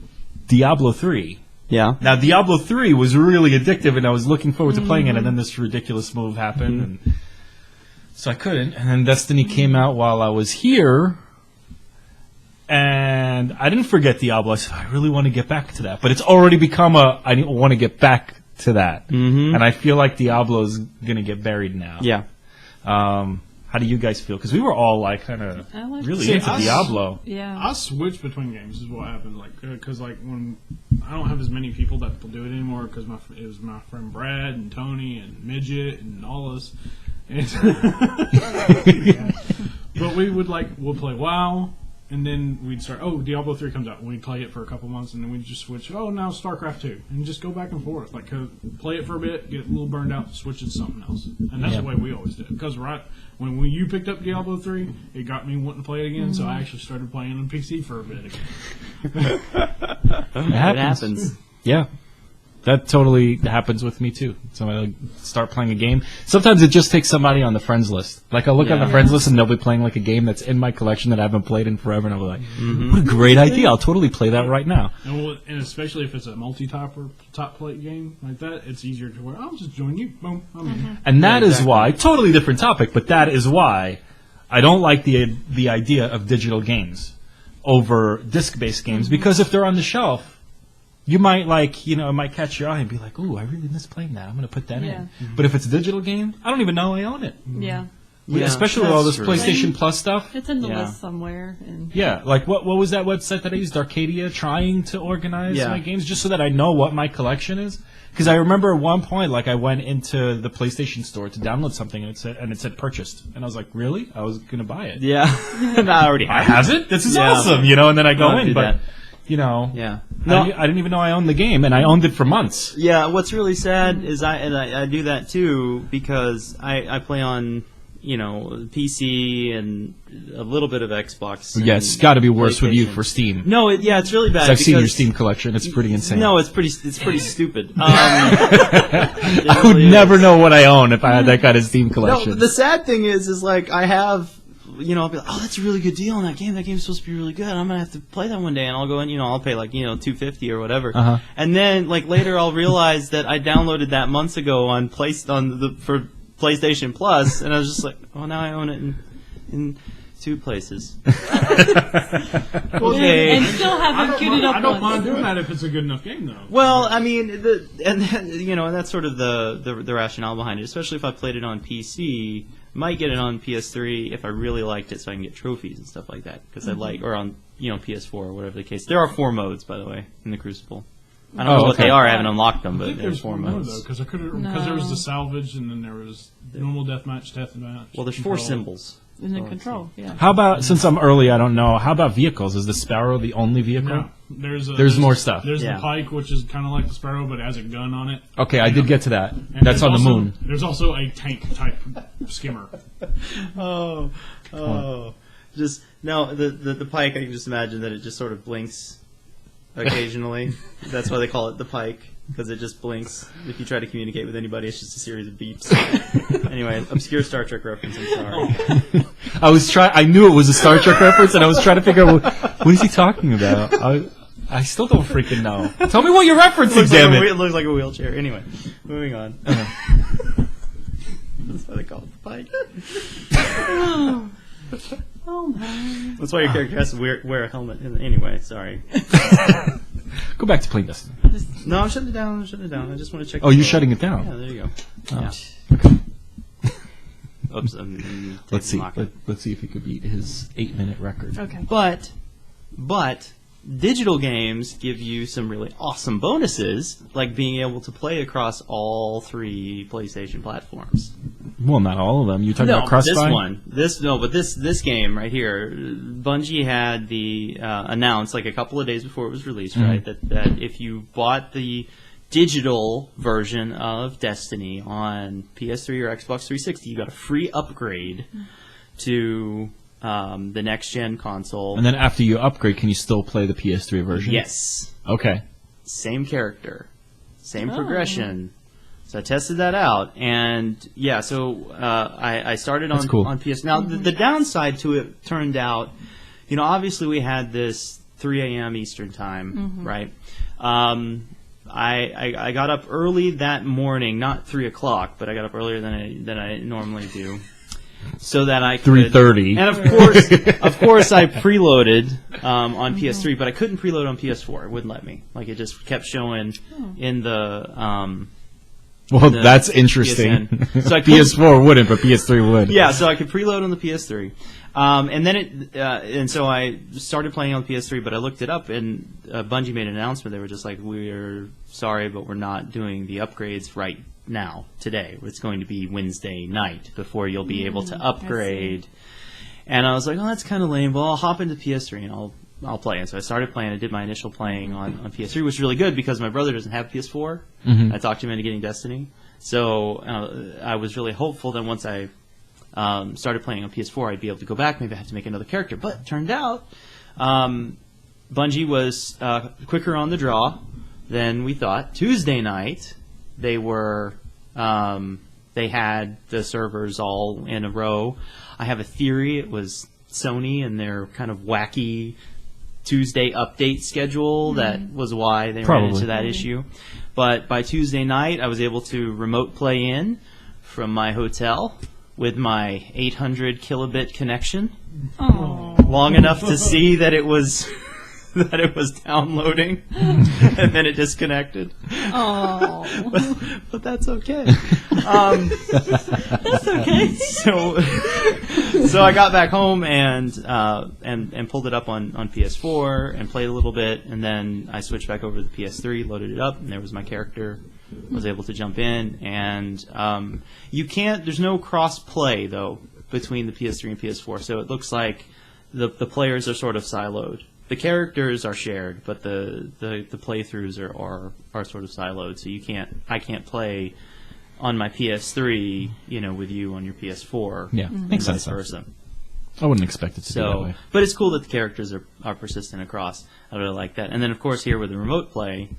Diablo 3. Yeah. Now, Diablo 3 was really addictive, and I was looking forward to playing it, and then this ridiculous move happened, and so I couldn't. And then Destiny came out while I was here, and I didn't forget Diablo. I said, I really want to get back to that. But it's already become I want to get back to that. Mm-hmm. And I feel like Diablo's going to get buried now. Yeah. How do you guys feel? Because we were all kind of really into Diablo. Yeah. I switch between games is what happens. Because when I don't have as many people that will do it anymore because it was my friend Brad and Tony and Midget and all us. And but we'll play WoW. And then we'd start, Diablo 3 comes out. And we'd play it for a couple months, and then we'd just switch, now StarCraft 2. And just go back and forth. Play it for a bit, get a little burned out, switch it to something else. And that's the way we always did it. Because when you picked up Diablo 3, it got me wanting to play it again, so I actually started playing on PC for a bit again. It happens. Yeah. That totally happens with me too. So I start playing a game. Sometimes it just takes somebody on the friends list. I'll look on the friends list and they'll be playing a game that's in my collection that I haven't played in forever, and I'll be like, what a great idea. I'll totally play that right now. And especially if it's a multi-top or top-plate game like that, it's easier to where I'll just join you. Boom, I'm in. And that is why, totally different topic, but that is why I don't like the idea of digital games over disc-based games, because if they're on the shelf, you might it might catch your eye and be like, ooh, I really miss playing that. I'm going to put that in. But if it's a digital game, I don't even know I own it. Yeah. Especially with all this PlayStation Plus stuff. It's in the list somewhere. Yeah, what was that website that I used, Arcadia, trying to organize my games just so that I know what my collection is? Because I remember at one point, I went into the PlayStation store to download something, and it said purchased, and I was like, really? I was going to buy it. Yeah. And I already have it. This is awesome, and then I go in, but. Yeah. No, I didn't even know I owned the game, and I owned it for months. Yeah, what's really sad is I do that too because I play on PC and a little bit of Xbox. Yeah, it's got to be worse with you for Steam. No, it's really bad. I've seen your Steam collection; it's pretty insane. No, it's pretty stupid. I would never know what I own if I had that kind of Steam collection. No, the sad thing is I have. I'll be like, that's a really good deal on that game. That game's supposed to be really good. I'm gonna have to play that one day, and I'll go in. I'll pay $250 or whatever. And then later I'll realize that I downloaded that months ago for PlayStation Plus, and I was just like, now I own it in 2 places. Okay. And still haven't queued it up. I don't mind doing that if it's a good enough game, though. Well, I mean, and that's sort of the rationale behind it. Especially if I played it on PC. Might get it on PS3 if I really liked it, so I can get trophies and stuff like that. Because or on PS4 or whatever the case. There are 4 modes, by the way, in the Crucible. I don't know what they are. I haven't unlocked them, but there's 4 modes. Because there was the salvage, and then there was normal deathmatch. Well, there's 4 symbols. And then control, yeah. How about, since I'm early, I don't know, how about vehicles? Is the Sparrow the only vehicle? No, there's more stuff. There's the Pike, which is kind of like the Sparrow, but has a gun on it. Okay, I did get to that. And That's on the moon. There's also a tank type skimmer. Just no, the Pike. I can just imagine that it just sort of blinks occasionally. That's why they call it the Pike, because it just blinks. If you try to communicate with anybody, it's just a series of beeps. Anyway, obscure Star Trek reference. I'm sorry. I knew it was a Star Trek reference, and I was trying to figure out what is he talking about. I still don't freaking know. Tell me what you're referencing, damn it. It looks like a wheelchair. Anyway, moving on. That's why they call it the Pike. Oh my. That's why your character has to wear a helmet. Anyway, sorry. Go back to playing Destiny. No, I'm shutting it down. I just want to check. Oh, you're shutting it down? Yeah, there you go. Oh. Yeah. Okay. Oops. Let's see. Let's see if he could beat his 8-minute record. Okay. But digital games give you some really awesome bonuses, like being able to play across all 3 PlayStation platforms. Well, not all of them. You talking about Crossfire? This game right here. Bungie had the announced like a couple of days before it was released, right? That if you bought the digital version of Destiny on PS3 or Xbox 360, you got a free upgrade to the next gen console. And then after you upgrade, can you still play the PS3 version? Yes. Okay. Same character, same progression. So I tested that out, and yeah, so I started on PS. Now the downside to it turned out, obviously we had this 3 a.m. Eastern time, right? I got up early that morning, not 3 o'clock, but I got up earlier than I normally do, so that I could 3:30. And of course, I preloaded on PS3, but I couldn't preload on PS4. It wouldn't let me. Like, it just kept showing in the. Well, that's interesting. So PS4 wouldn't, but PS3 would. Yeah, so I could preload on the PS3, and then and so I started playing on the PS3. But I looked it up, and Bungie made an announcement. They were just like, "We're sorry, but we're not doing the upgrades right now today. It's going to be Wednesday night before you'll be able to upgrade." And I was like, "Oh, that's kind of lame. Well, I'll hop into PS3 and I'll play." And so I started playing. I did my initial playing on PS3, which was really good because my brother doesn't have PS4. I talked to him into getting Destiny. So I was really hopeful that once I started playing on PS4, I'd be able to go back. Maybe I had to make another character. But it turned out Bungie was quicker on the draw than we thought. Tuesday night, they were they had the servers all in a row. I have a theory. It was Sony and their kind of wacky Tuesday update schedule that was why they ran into that issue. But by Tuesday night, I was able to remote play in from my hotel with my 800 kilobit connection, long enough to see that it was downloading, and then it disconnected. But that's okay. That's okay. So I got back home and pulled it up on PS4 and played a little bit, and then I switched back over to the PS3, loaded it up, and there was my character. Was able to jump in, and there's no cross play though between the PS3 and PS4, so it looks like the players are sort of siloed. The characters are shared, but the playthroughs are sort of siloed. So I can't play on my PS3, with you on your PS4. Yeah, makes sense. Vice versa. I wouldn't expect it to be that way. But it's cool that the characters are persistent across. I really like that. And then of course here with the remote play,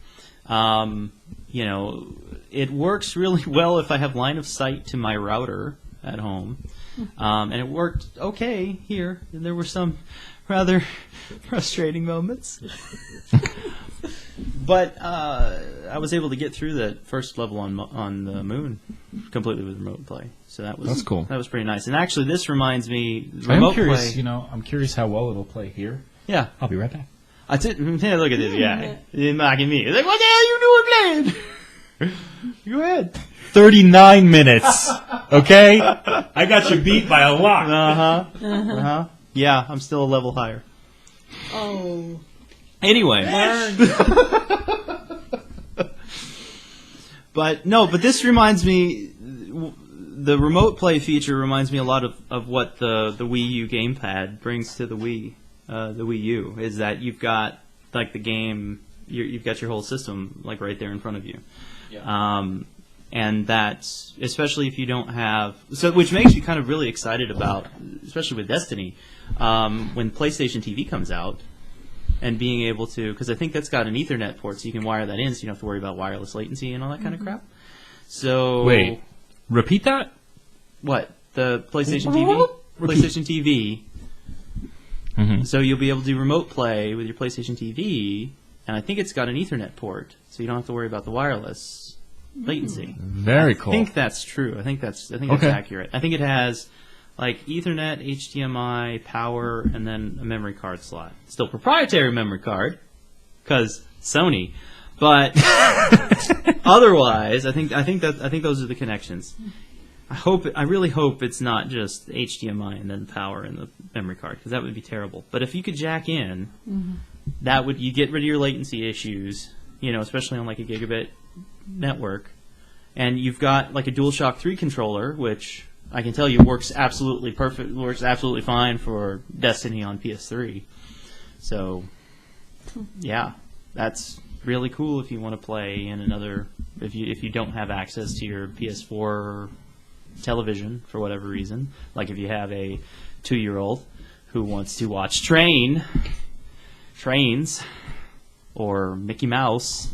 it works really well if I have line of sight to my router at home. And it worked okay here. There were some rather frustrating moments. But I was able to get through that first level on the moon completely with remote play. So that's cool. That was pretty nice. And actually, this reminds me. I'm curious. I'm curious how well it'll play here. Yeah, I'll be right back. Look at this guy. He's mocking me. He's like, "What the hell are you doing playing?" Go ahead. 39 minutes. Okay, I got you beat by a lot. Yeah, I'm still a level higher. Oh. Anyway. But this reminds me, the remote play feature reminds me a lot of what the Wii U gamepad brings to the Wii U, is that you've got like the game, you've got your whole system like right there in front of you. Yeah. And that's, especially if you don't have, which makes you kind of really excited about, especially with Destiny, when PlayStation TV comes out, and being able to, because I think that's got an Ethernet port, so you can wire that in, so you don't have to worry about wireless latency and all that kind of crap. So wait, repeat that? What? The PlayStation TV? PlayStation TV. Mm-hmm. So you'll be able to do remote play with your PlayStation TV, and I think it's got an Ethernet port, so you don't have to worry about the wireless latency. Very cool. I think that's true. I think that's accurate. I think it has like Ethernet, HDMI, power, and then a memory card slot. Still proprietary memory card, because Sony. But otherwise, I think those are the connections. I really hope it's not just HDMI and then power and the memory card, because that would be terrible. But if you could jack in, you get rid of your latency issues, especially on like a gigabit network, and you've got like a DualShock 3 controller, which I can tell you works absolutely perfect, works absolutely fine for Destiny on PS3. So, yeah, that's really cool if you want to play in another, if you don't have access to your PS4 television for whatever reason, like if you have a 2-year-old who wants to watch Trains, or Mickey Mouse,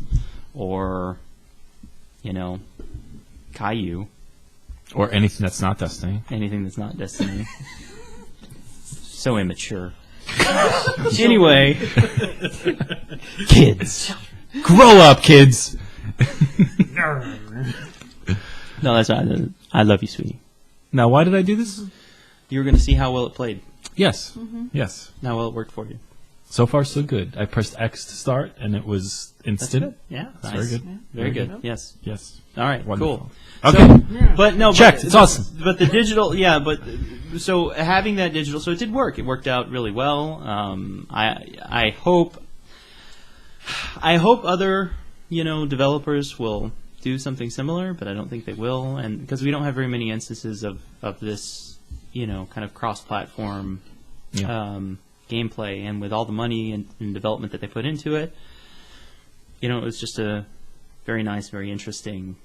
or Caillou, or anything that's not Destiny. Anything that's not Destiny. So immature. Anyway, kids, grow up, kids. No, that's not. I love you, sweetie. Now, why did I do this? You were going to see how well it played. Yes. Yes. How well it worked for you. So far, so good. I pressed X to start, and it was instant. That's good. Yeah, That's nice. very good. Yeah. Very good. Yes. Yes. All right. Wonderful. Cool. Okay. So, but no, checked. It's awesome. But the digital, so having that digital, so it did work. It worked out really well. I hope other developers will do something similar, but I don't think they will, and because we don't have very many instances of this kind of cross-platform gameplay, and with all the money and development that they put into it, it was just a very nice, very interesting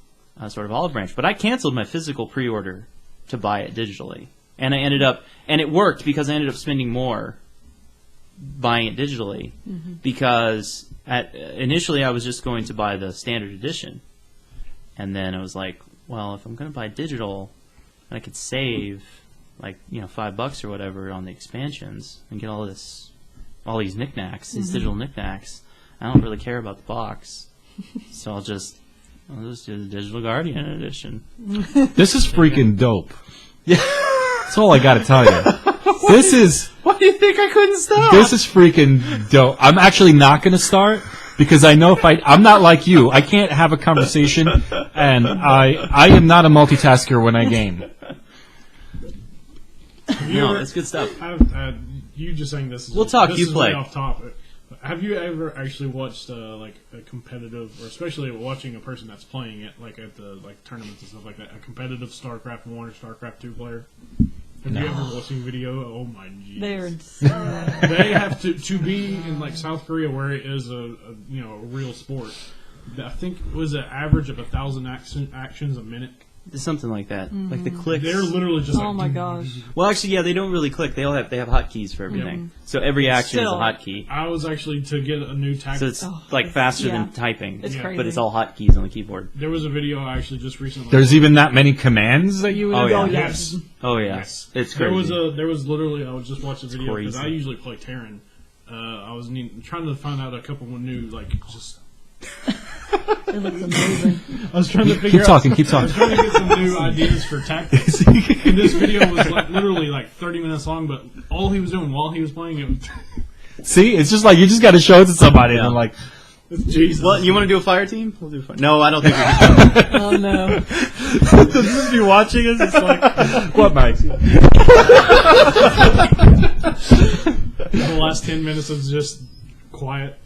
sort of olive branch. But I canceled my physical pre-order to buy it digitally, and it worked because I ended up spending more buying it digitally, because initially I was just going to buy the standard edition, and then I was like, well, if I'm going to buy digital, I could save like $5 or whatever on the expansions and get all these knickknacks, these digital knickknacks. I don't really care about the box, so I'll just do the Digital Guardian edition. This is freaking dope. Yeah, that's all I got to tell you. This is. Why do you think I couldn't stop? This is freaking dope. I'm actually not going to start because I know I'm not like you. I can't have a conversation, and I am not a multitasker when I game. No, it's good stuff. You just saying this is... We'll talk, this you is play. Way off topic. Have you ever actually watched like a competitive, or especially watching a person that's playing it, like at the tournaments and stuff like that, a competitive StarCraft 1 or StarCraft 2 player? Have you ever watched a video? Oh my jeez. They're insane. They have to be in like South Korea, where it is a real sport. I think it was an average of 1,000 actions a minute. Something like that. Like the clicks. They're literally just Oh my gosh. Well, actually, yeah, they don't really click. They have hotkeys for everything. So every action is a hotkey. I was actually to get a new tactic. So it's faster than typing. It's crazy. But it's all hotkeys on the keyboard. There was a video I actually just recently. There's even that many commands that you would Oh, yeah. Yes. Oh, yeah. Yes. It's crazy. There was literally, I was just watching a video because I crazy. usually play Terran. I was trying to find out a couple of new, just... It looks amazing. I was trying to figure Keep out... talking. I was trying to get some new ideas for tactics. And this video was literally 30 minutes long, but all he was doing while he was playing it was... See, it's just like you just got to show it to somebody, and I'm like, Jesus. Well, you want to do a fire team? We'll do a fire. No, I don't think we can. Oh no. They'll just be watching us. It's like, what, Mike? The last 10 minutes was just quiet.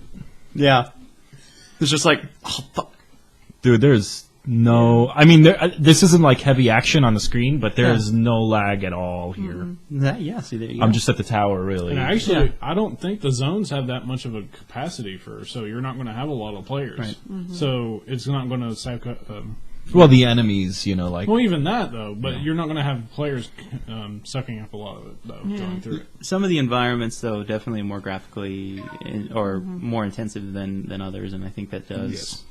yeah. It's just like, oh, fuck. Dude, there's no. I mean, this isn't like heavy action on the screen, but there is no lag at all here. See, there you go. I'm just at the tower, really. And actually, I don't think the zones have that much of a capacity so you're not going to have a lot of players. Right. So it's not going to sack up. Well, the enemies, like... Well, even that, though. But you're not going to have players sucking up a lot of it, though, going through it. Some of the environments, though, definitely more graphically or more intensive than others, and I think that does... Yes.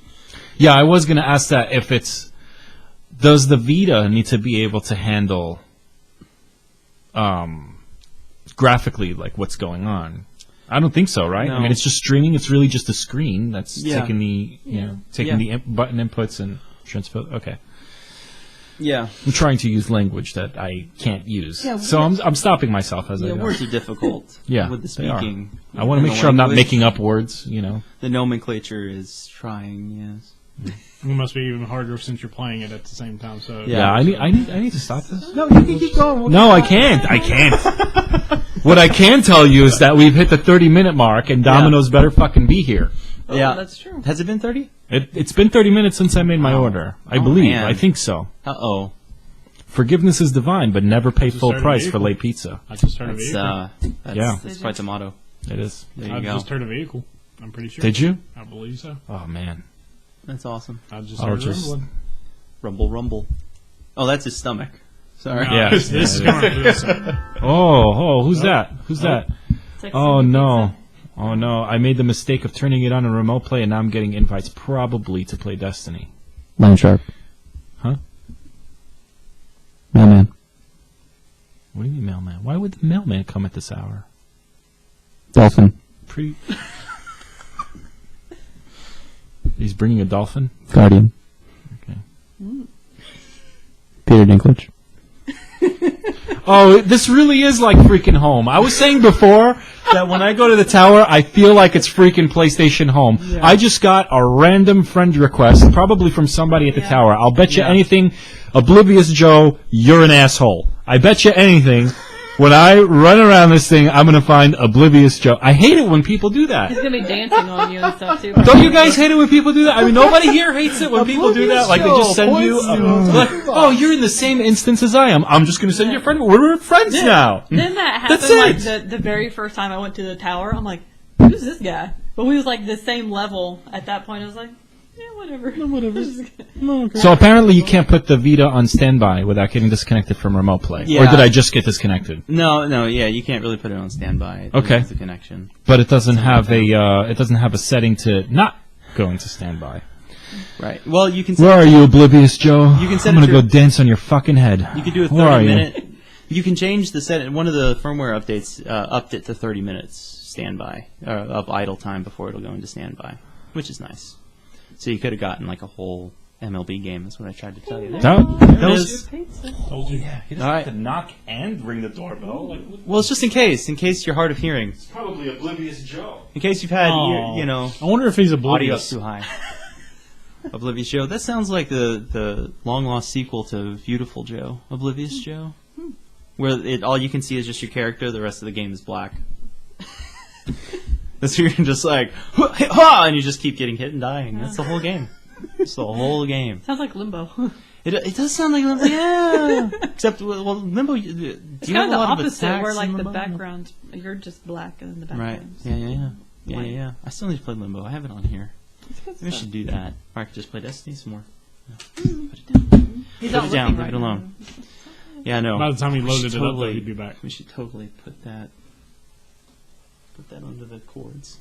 Yeah, I was going to ask that if it's... Does the Vita need to be able to handle graphically, like, what's going on? I don't think so, right? No. I mean, it's just streaming. It's really just a screen that's taking the button inputs and... Okay. Yeah. I'm trying to use language that I can't use. Yeah, so I'm stopping myself as I go. Words are difficult with the speaking. I want to make sure I'm not making up words, The nomenclature is trying, yes. It must be even harder since you're playing it at the same time. So I need to stop this. No, you can keep going. No, I can't. What I can tell you is that we've hit the 30-minute mark, and Domino's better fucking be here. Oh, yeah, that's true. Has it been 30? It's been 30 minutes since I made my order. I believe. Man. I think so. Uh-oh. Forgiveness is divine, but never pay full price for late pizza. I just heard a vehicle. That's quite the motto. It is. There I you go. just heard a vehicle. I'm pretty sure. Did you? I believe so. Oh, man. That's awesome. I just heard rumbling. Rumble, rumble. Oh, that's his stomach. Sorry. Yeah. This is coming from this side. Who's that? Who's that? Oh, no. Oh, no. I made the mistake of turning it on in remote play, and now I'm getting invites probably to play Destiny. Line Sharp. Huh? Mailman. What do you mean, mailman? Why would the mailman come at this hour? Dolphin. He's bringing a dolphin? Guardian. Okay. Peter Dinklage. Oh, this really is like freaking home. I was saying before that when I go to the tower, I feel like it's freaking PlayStation home. Yeah. I just got a random friend request, probably from somebody at the tower. I'll bet you anything, Oblivious Joe, you're an asshole. I bet you anything. When I run around this thing, I'm going to find Oblivious Joe. I hate it when people do that. He's going to be dancing on you and stuff, too. Don't you guys hate it when people do that? I mean, nobody here hates it when people do that. Like, they just send you... oh, you're in the same instance as I am. I'm just going to send you a friend. We're friends now. Then that happened, like, the very first time I went to the tower. I'm like, who's this guy? But we was, like, the same level at that point. I was like... Yeah, whatever. So apparently you can't put the Vita on standby without getting disconnected from remote play. Yeah. Or did I just get disconnected? No, you can't really put it on standby. Okay. It's a connection. But it doesn't have a setting to not go into standby. Right. Well, you can. Where are you, Oblivious Joe? You can set I'm gonna go dance on your fucking head. You can do a 30-minute. You can change the set. One of the firmware updates upped it to 30 minutes standby of idle time before it'll go into standby, which is nice. So you could have gotten like a whole MLB game. That's what I tried to tell you. That was. Told you. Yeah, he doesn't have to knock and ring the doorbell. Well, it's just in case you're hard of hearing. It's probably Oblivious Joe. In case you've had, I wonder if he's oblivious. Audio's too high. Oblivious Joe. That sounds like the long lost sequel to Beautiful Joe. Oblivious Joe, where all you can see is just your character. The rest of the game is black. That's where you're just like, ha, and you just keep getting hit and dying. That's the whole game. It's the whole game. Sounds like Limbo. It does sound like Limbo, yeah. Except, Limbo, do you have kind a of lot the opposite, of where like the Limbo? background, you're just black in the background. Right. Yeah. I still need to play Limbo. I have it on here. Maybe I should do that. Or I could just play Destiny some more. Put it down. He's Put not it down. looking Leave it right alone. now. Yeah, I know. By the time he We loaded should it up, though, he'd be back. We should totally put that under the cords.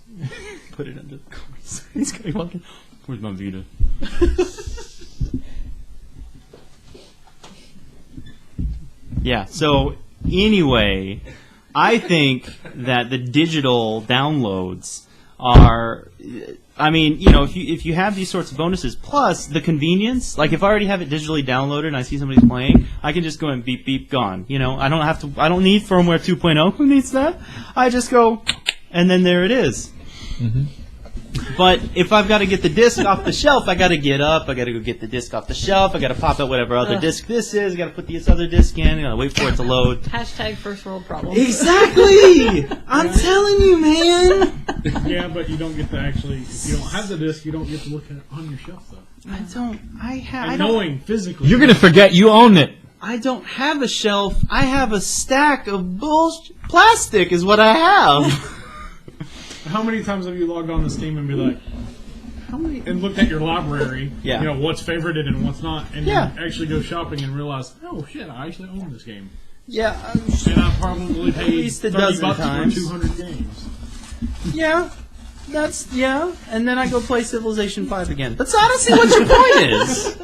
Put it under the cords. He's going to be walking. Where's my Vita? Yeah, so anyway, I think that the digital downloads are, I mean, if you have these sorts of bonuses, plus the convenience, like if I already have it digitally downloaded and I see somebody's playing, I can just go and beep, beep, gone. I don't need firmware 2.0. Who needs that? I just go, and then there it is. Mm-hmm. But if I've got to get the disc off the shelf, I got to get up. I got to go get the disc off the shelf. I got to pop out whatever other disc this is. I got to put this other disc in. I got to wait for it to load. Hashtag first world problems. Exactly. I'm telling you, man. Yeah, but you don't get to actually. If you don't have the disc, you don't get to look at it on your shelf though. Knowing physically, You're gonna forget you own it. I don't have a shelf. I have a stack of plastic. Is what I have. How many times have you logged on to Steam and be like, how many, and looked at your library, Yeah. you know, what's favorited and what's not, and Yeah. then actually go shopping and realize, oh shit, I actually own this game. Yeah. And I probably paid least a 30 dozen bucks times. for 200 games. Yeah. And then I go play Civilization 5 again. But I don't see what your point is.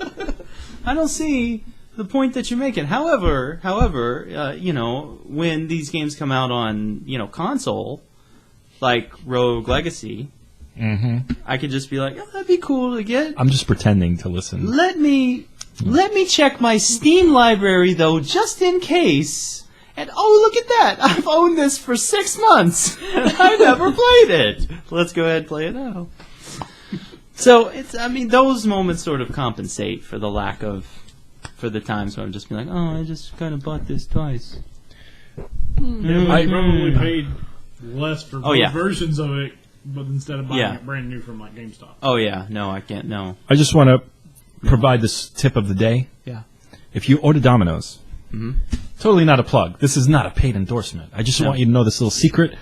I don't see the point that you're making. However, you know, when these games come out on, you know, console, like Rogue Legacy, I could just be like, oh, that'd be cool to get. I'm just pretending to listen. Let me check my Steam library though, just in case. And oh, look at that! I've owned this for 6 months. And I never played it. Let's go ahead and play it now. So those moments sort of compensate for the for the times where I'm just like, oh, I just kind of bought this twice. Yeah, I probably paid less for both yeah. versions of it, but instead of buying Yeah. it brand new from like GameStop. Oh yeah, no, I can't. No. I just want to provide this tip of the day. Yeah. If you order Domino's, totally not a plug. This is not a paid endorsement. I just want you to know this little secret.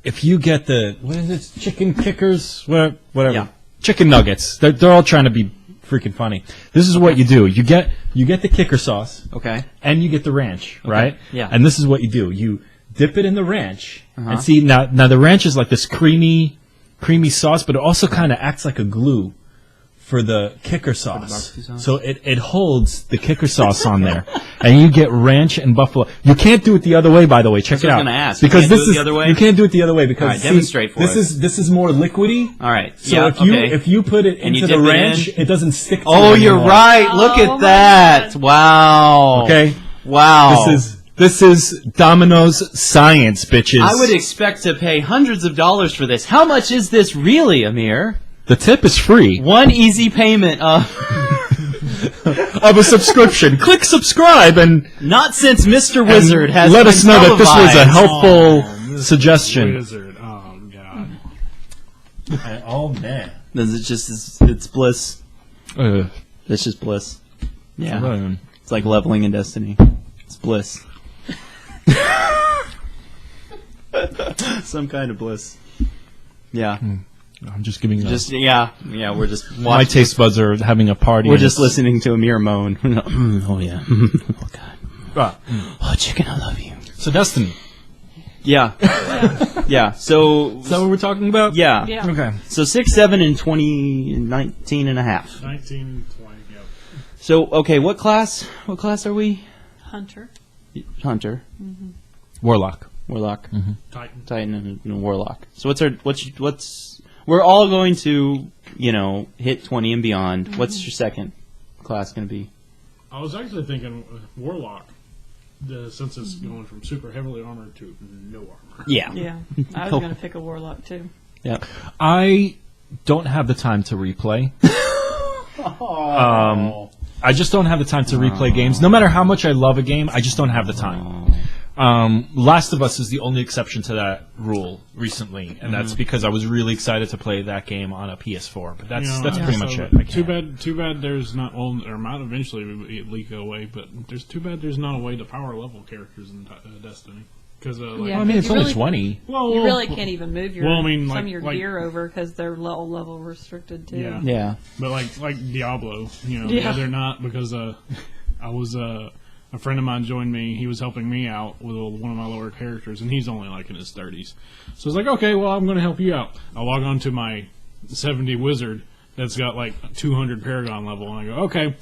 If you get what is it, chicken kickers, whatever, Yeah. chicken nuggets, they're all trying to be freaking funny. This is what you do. You get the kicker sauce, Okay. and you get the ranch, right? Yeah. And this is what you do. You dip it in the ranch, and see now the ranch is like this creamy sauce, but it also kind of acts like a glue for the kicker sauce. barbecue sauce? So it holds the kicker sauce on there, and you get ranch and buffalo. You can't do it the other way, by the way. Check it what I out. was gonna ask. You Because can't do this it is the other way? you can't do it the other way because All right, demonstrate for this us. is more liquidy. All right. So yeah. if you put it And you into the dip it ranch, in? it doesn't stick. To Oh, it you're anymore. right. Look Oh at my that. God. Wow. Okay. Wow. This is Domino's science, bitches. I would expect to pay hundreds of dollars for this. How much is this really, Amir? The tip is free One easy payment of... of a subscription. Click subscribe and Not since Mr. Wizard has let been us know that this was a televised. helpful Mr. suggestion. Wizard. Oh god. Oh man, It's bliss. It's just bliss. Yeah. It's like leveling in Destiny. It's bliss. Some kind of bliss. Yeah. I'm just giving you. We're just watching. My taste buds are having a party. We're and just it's- listening to Amir moan. Oh yeah. Oh god. Oh chicken, I love you. So Destiny. Yeah. Yeah. So Is that what we're talking about? yeah. Yeah. Okay. So 6, 7, and 20, 19 and a half. 19, 20, yep. So okay, what class? What class are we? Hunter. Hunter, Warlock. Warlock, Titan. Titan, and Warlock. So what's we're all going to hit 20 and beyond. What's your second class going to be? I was actually thinking Warlock, since it's going from super heavily armored to no armor. Yeah. Yeah. I was going to pick a warlock too. Yeah. I don't have the time to replay. I just don't have the time to replay games. No matter how much I love a game, I just don't have the time. Last of Us is the only exception to that rule recently, and that's because I was really excited to play that game on a PS4. But that's pretty much it. I can't. Too bad there's not. Well, there might eventually leak away, but there's too bad there's not a way to power level characters in Destiny. Because Yeah. Well, I mean, it's You only really- 20. well, You really can't even move your Well, I mean, some like- of your like- gear over because they're level restricted too. Yeah. Yeah. But like Diablo, Yeah. they're not because I was a friend of mine joined me. He was helping me out with one of my lower characters, and he's only like in his 30s. So I was like, okay, well, I'm going to help you out. I log on to my 70 wizard that's got like 200 Paragon level, and I go, okay,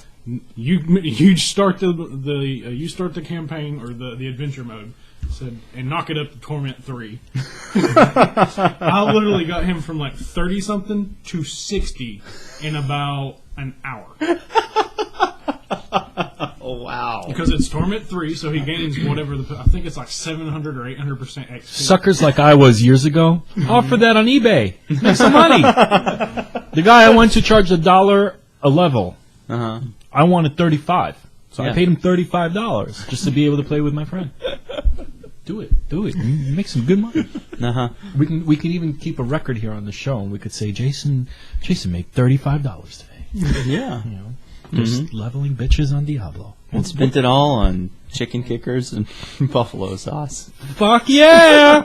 you start you start the campaign or the adventure mode. Said, and knock it up to Torment 3. I literally got him from like 30 something to 60 in about an hour. Oh, wow. Because it's Torment 3, so he gains whatever I think it's like 700 or 800% XP. Suckers like I was years ago, offer that on eBay. Make some money. The guy I went to charged $1 a level. Uh-huh. I wanted $35. So I Yeah. paid him $35 just to be able to play with my friend. Do it. You make some good money. Uh-huh. We can even keep a record here on the show, and we could say Jason made $35 today. Yeah. You know, just leveling bitches on Diablo. And spent it all on chicken kickers and buffalo sauce. Fuck yeah!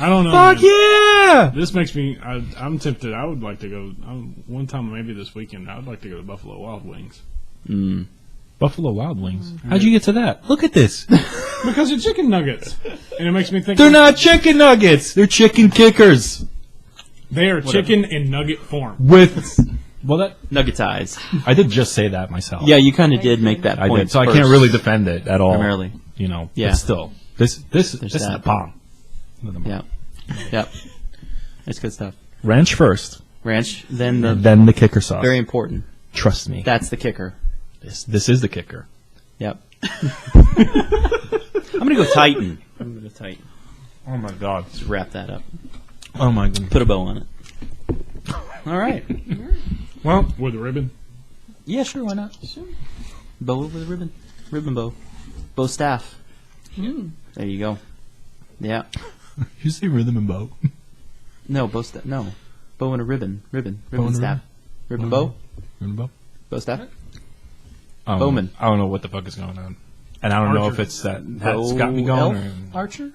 I don't know. Fuck man. yeah! This makes me. I'm tempted. I would like to go. One time, maybe this weekend, I would like to go to Buffalo Wild Wings. Buffalo Wild Wings. How'd you get to that? Look at this. Because of chicken nuggets. And it makes me think. They're not chicken nuggets. They're chicken kickers. They are chicken in nugget form. With that Nuggetized. I did just say that myself. Yeah, you kind of did make that I point. did. So I first, can't really defend it at all. Primarily. You know. Yeah. But still, this is the that. bomb. Yeah. Yep. It's good stuff. Ranch first, Ranch, then then the kicker sauce. very important. Trust me. That's the kicker. This is the kicker. Yep. I'm gonna go Titan. Oh my god. Just wrap that up. Oh my goodness. Put a bow on it. All right. Well, With a ribbon. Yeah, sure. Why not? Sure. Bow with a ribbon. Ribbon bow. Bow staff. There you go. Yeah. you say rhythm and bow. No, bow staff. No. Bow and a ribbon. Ribbon and a staff. Ribbon bow. Rhythm and bow. Bow staff. Bowman. I don't know what the fuck is going on, and I don't know if it's that's got me going. Elf? Archer.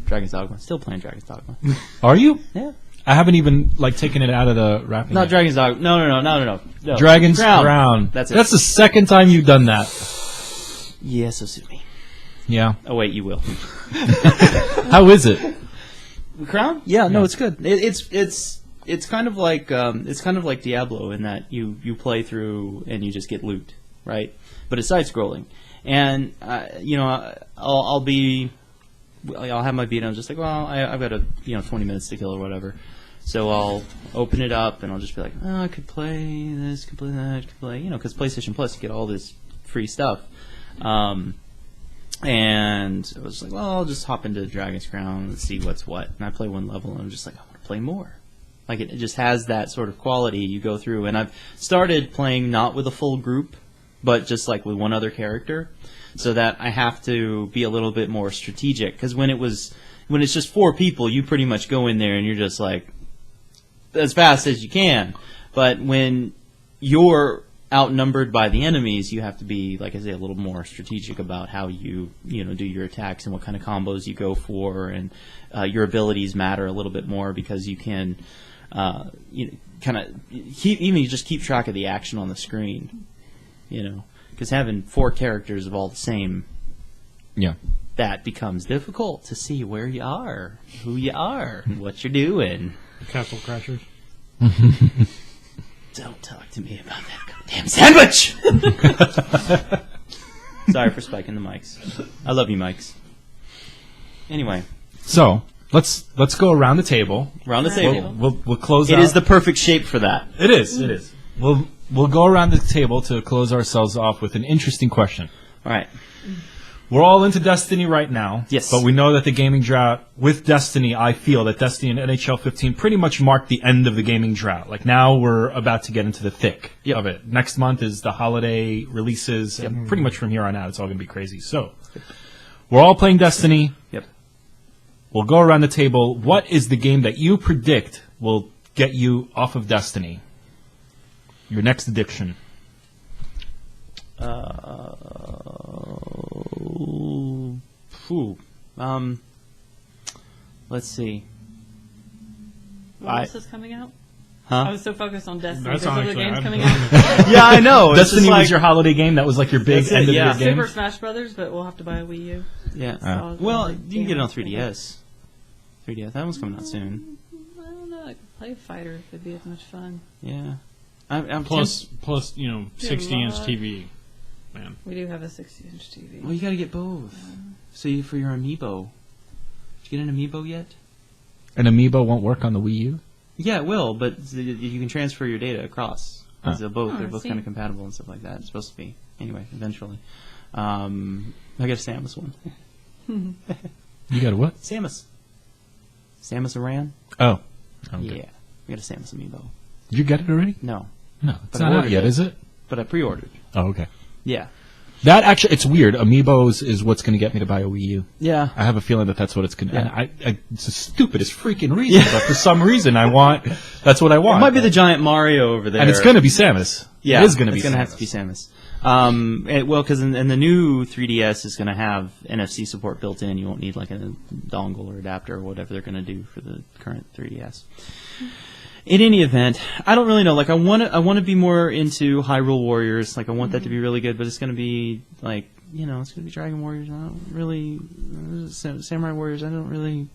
Dragon's Dogma. Still playing Dragon's Dogma. Are you? Yeah. I haven't even taken it out of the wrapping. Not yet. Dragon's Dogma. No. Dragon's Crown. That's it. That's the second time you've done that. Yeah, so sue me. Yeah. Oh wait, you will. How is it? Crown? Yeah, no, it's good. It's kind of like Diablo in that you play through and you just get loot, right? But it's side scrolling, and I'll have my beat. And I'm just like, well, I've got 20 minutes to kill or whatever. So I'll open it up and I'll just be like, oh, I could play this, could play that, could play, because PlayStation Plus you get all this free stuff. And I was like, well, I'll just hop into Dragon's Crown and see what's what. And I play one level and I'm just like, I want to play more. Like it just has that sort of quality you go through. And I've started playing not with a full group, but just like with one other character, so that I have to be a little bit more strategic. Because when it's just 4 people, you pretty much go in there and you're just like as fast as you can. But when you're outnumbered by the enemies, you have to be, like I say, a little more strategic about how you do your attacks and what kind of combos you go for, and your abilities matter a little bit more because you can kind of keep track of the action on the screen, because having 4 characters of all the same, that becomes difficult to see where you are, who you are, and what you're doing. Castle Crashers. Don't talk to me about that goddamn sandwich! Sorry for spiking the mics. I love you, mics. Anyway. So, let's go around the table. Around the table. We'll close out. It is the perfect shape for that. It is. We'll go around the table to close ourselves off with an interesting question. All right. We're all into Destiny right now. Yes. But we know that the gaming drought, with Destiny, I feel that Destiny and NHL 15 pretty much marked the end of the gaming drought. Like, now we're about to get into the thick of it. Next month is the holiday releases, and pretty much from here on out, it's all going to be crazy. So, we're all playing Destiny. Yep. We'll go around the table. What is the game that you predict will get you off of Destiny? Your next addiction. Let's see. What else is coming out? Huh? I was so focused on Destiny. That's There's other actually- games I coming don't out. Yeah, I know. It's Destiny just like, was your holiday game. That was like your big That's it, end of yeah. your game. Super Smash Brothers, but we'll have to buy a Wii U. Yeah. So Well, you can get it on 3DS. 3DS. That one's coming out soon. I don't know. I could play Fighter if it'd be as much fun. Yeah. I'm Plus 60-inch lot. TV. Man. We do have a 60-inch TV. Well, you got to get both. So for your amiibo, did you get an amiibo yet? An amiibo won't work on the Wii U? Yeah, it will, but you can transfer your data across. 'Cause they're both see. kind of compatible and stuff like that. It's supposed to be anyway. Eventually, I got a Samus one. You got a what? Samus Aran. Oh. Yeah, I got a Samus amiibo. Did you get it already? No, No, it's But I not out ordered yet, it. is it? but I pre-ordered. Oh, okay. Yeah, That actually, it's weird. Amiibos is what's going to get me to buy a Wii U. yeah. I have a feeling that that's what it's going to. Yeah. And it's the stupidest freaking reason, but for some reason, that's what I want. It might be the giant Mario over there, and it's going to be Samus. Yeah, it is going to be. It's going to have to be Samus. Because in the new 3DS is going to have NFC support built in. You won't need like a dongle or adapter or whatever they're going to do for the current 3DS. In any event, I don't really know. Like, I want to be more into Hyrule Warriors. Like, I want that to be really good, but it's going to be like, it's going to be Dragon Warriors. I don't really Samurai Warriors. I don't really.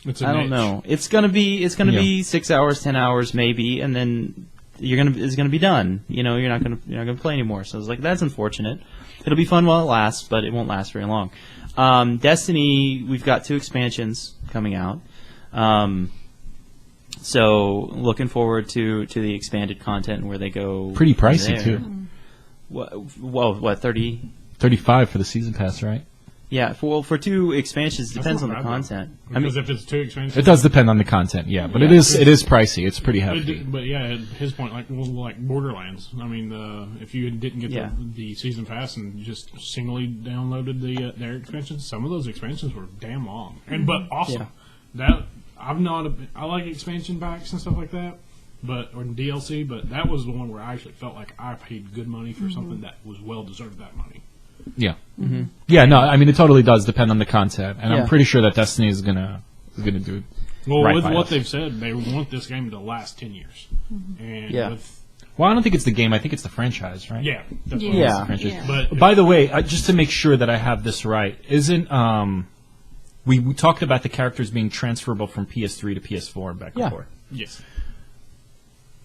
It's a I don't niche. know. It's going to be 6 hours, 10 hours maybe, and then it's gonna be done. You're not gonna play anymore. So it's like, that's unfortunate. It'll be fun while it lasts, but it won't last very long. Destiny, we've got 2 expansions coming out. So looking forward to the expanded content and where they go. Pretty pricey there. too. What 30? 35 for the season pass, right? Yeah, for 2 expansions, That's depends on not the bad, though. content. Because if it's too expensive, It does depend on the content, yeah, but Yeah. it is pricey. It's pretty hefty. But yeah, at his point, like Borderlands. I mean, if you didn't get Yeah. the season pass and just singly downloaded their expansions, some of those expansions were damn long but awesome. Yeah. I like expansion packs and stuff like that, or DLC. But that was the one where I actually felt like I paid good money for something that was well deserved that money. Yeah. Mm-hmm. Yeah, no, I mean, it totally does depend on the content, and Yeah. I'm pretty sure that Destiny is gonna do it. Well, right with by what us. they've said, they want this game to last 10 years. And Yeah. Well, I don't think it's the game. I think it's the franchise, right? yeah, that's what Yeah. it is. Yeah. Franchise. Yeah. But By the way, just to make sure that I have this right, isn't we talked about the characters being transferable from PS3 to PS4 and back Yeah. and forth? yes.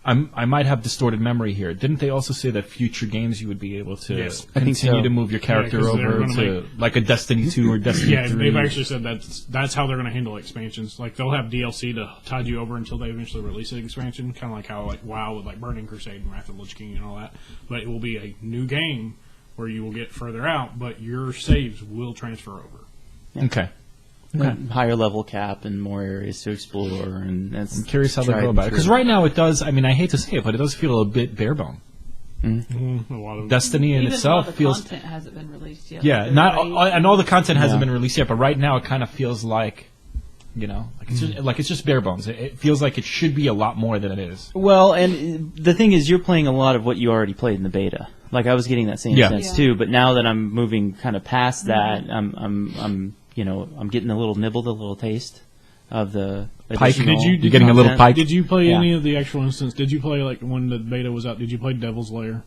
I might have distorted memory here. Didn't they also say that future games you would be able to Yes. I think continue so. to move your character 'cause they're over gonna to like a Destiny 2 or Destiny Yeah, 3? they've actually said that's how they're going to handle expansions. Like, they'll have DLC to tide you over until they eventually release an expansion, kind of like how WoW with like Burning Crusade and Wrath of the Lich King and all that. But it will be a new game where you will get further out, but your saves will transfer over. Okay. Higher level cap and more areas to explore, and that's I'm curious how they tried go about it. and Because true. right now it does, I mean, I hate to say it, but it does feel a bit bare bone. A lot of Destiny in Even itself though the feels... content hasn't been released yet. Yeah, Like, not right? and all the content hasn't Yeah. been released yet, but right now it kind of feels like, it's just bare bones. It feels like it should be a lot more than it is. Well, and the thing is, you're playing a lot of what you already played in the beta. Like, I was getting that same Yeah. sense Yeah. too, but now that I'm moving kind of past that, I'm getting a little nibble, a little taste of the Pike. additional You're getting a little content. pike. Did you play Yeah. any of the actual instance? Did you play, like, when the beta was out, did you play Devil's Lair?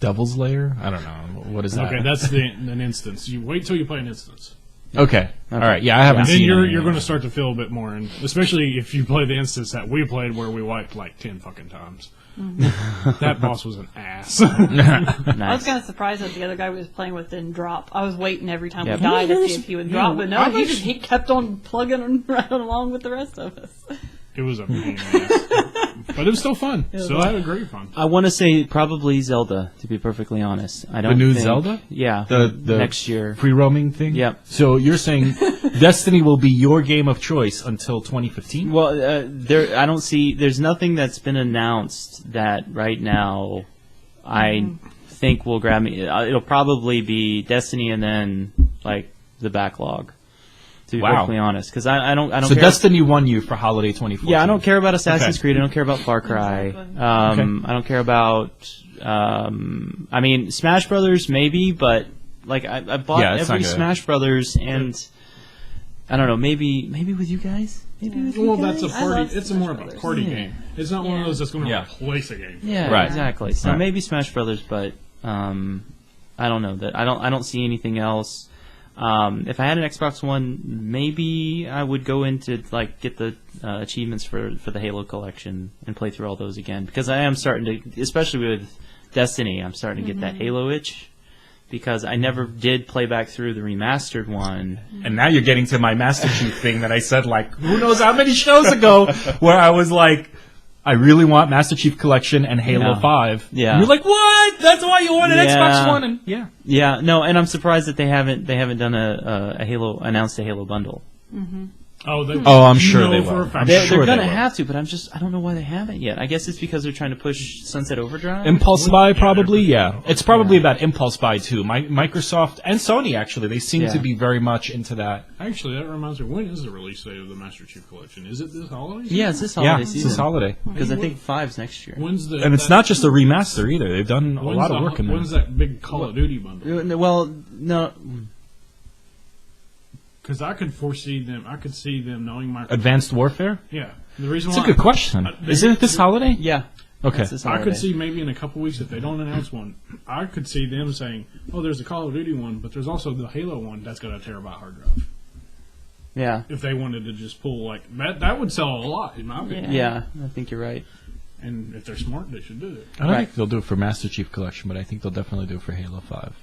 Devil's Lair? I don't know. What is that? Okay, that's an instance. You wait till you play an instance. Okay. All right. Yeah, I haven't And then seen you're it. going to start to feel a bit more, and especially if you play the instance that we played where we wiped like 10 fucking times. That boss was an ass. I was Nice. kind of surprised that the other guy we was playing with didn't drop. I was waiting every time Yeah. we died to see if he would drop, but no, I he was- he kept on plugging right along with the rest of us. It was a pain in the ass. But it was still fun. Still had a great fun. I want to say probably Zelda, to be perfectly honest. I don't new think- Zelda? Yeah, The next year. free roaming thing? Yep. So you're saying Destiny will be your game of choice until 2015? Well, I don't see. There's nothing that's been announced that right now I think will grab me. It'll probably be Destiny and then like the backlog. To be Wow. perfectly honest, because I don't So care. Destiny won you for holiday 2014. Yeah, I don't care about Assassin's Okay. Creed. I don't care about Far Cry. Exactly. I don't care about. I mean, Smash Brothers maybe, but like I bought Yeah, it's every not good. Smash Brothers, and I don't know. Maybe with you guys. Maybe with you Well, guys. that's a I party. love It's Smash more of a Brothers. party Yeah. game. It's not one of Yeah. those that's going to Yeah. replace a game. Yeah, Right. exactly. So Right. maybe Smash Brothers, but I don't know that. I don't see anything else. If I had an Xbox One, maybe I would go into like get the achievements for the Halo collection and play through all those again, because I am starting to, especially with Destiny, I'm starting to get that Halo itch, because I never did play back through the remastered one. And now you're getting to my Master Chief thing that I said, like, who knows how many shows ago, where I was like, I really want Master Chief Collection and Halo Yeah. 5. Yeah. And you're like, what? That's why you want an Xbox One. And Yeah, no, and I'm surprised that they haven't done announced a Halo bundle. Oh, I'm sure they for will. a fact. I'm They're sure gonna they will. have to, but I don't know why they haven't yet. I guess it's because they're trying to push Sunset Overdrive. Impulse buy, probably, yeah. It's probably about impulse buy, too. Microsoft and Sony, actually, they seem to be very much into that. Actually, that reminds me. When is the release date of the Master Chief Collection? Is it this holiday? Yeah, it's this holiday It's season. this holiday. Because I think 5's next year. When's the? And it's not just a remaster, either. They've done a lot of work in there. When's that big Call of Duty bundle? Well, no. Because I could foresee them. I could see them knowing my. Advanced Warfare? Yeah, the reason That's why. a good question. Isn't it this holiday? Yeah. Okay. It's this I holiday. could see maybe in a couple weeks if they don't announce one, I could see them saying, "Oh, there's a Call of Duty one, but there's also the Halo one that's got a terabyte hard drive." Yeah. If they wanted to just pull like that would sell a lot in my opinion. Yeah, I think you're right. And if they're smart, they should do it. I don't Right. think they'll do it for Master Chief Collection, but I think they'll definitely do it for Halo 5.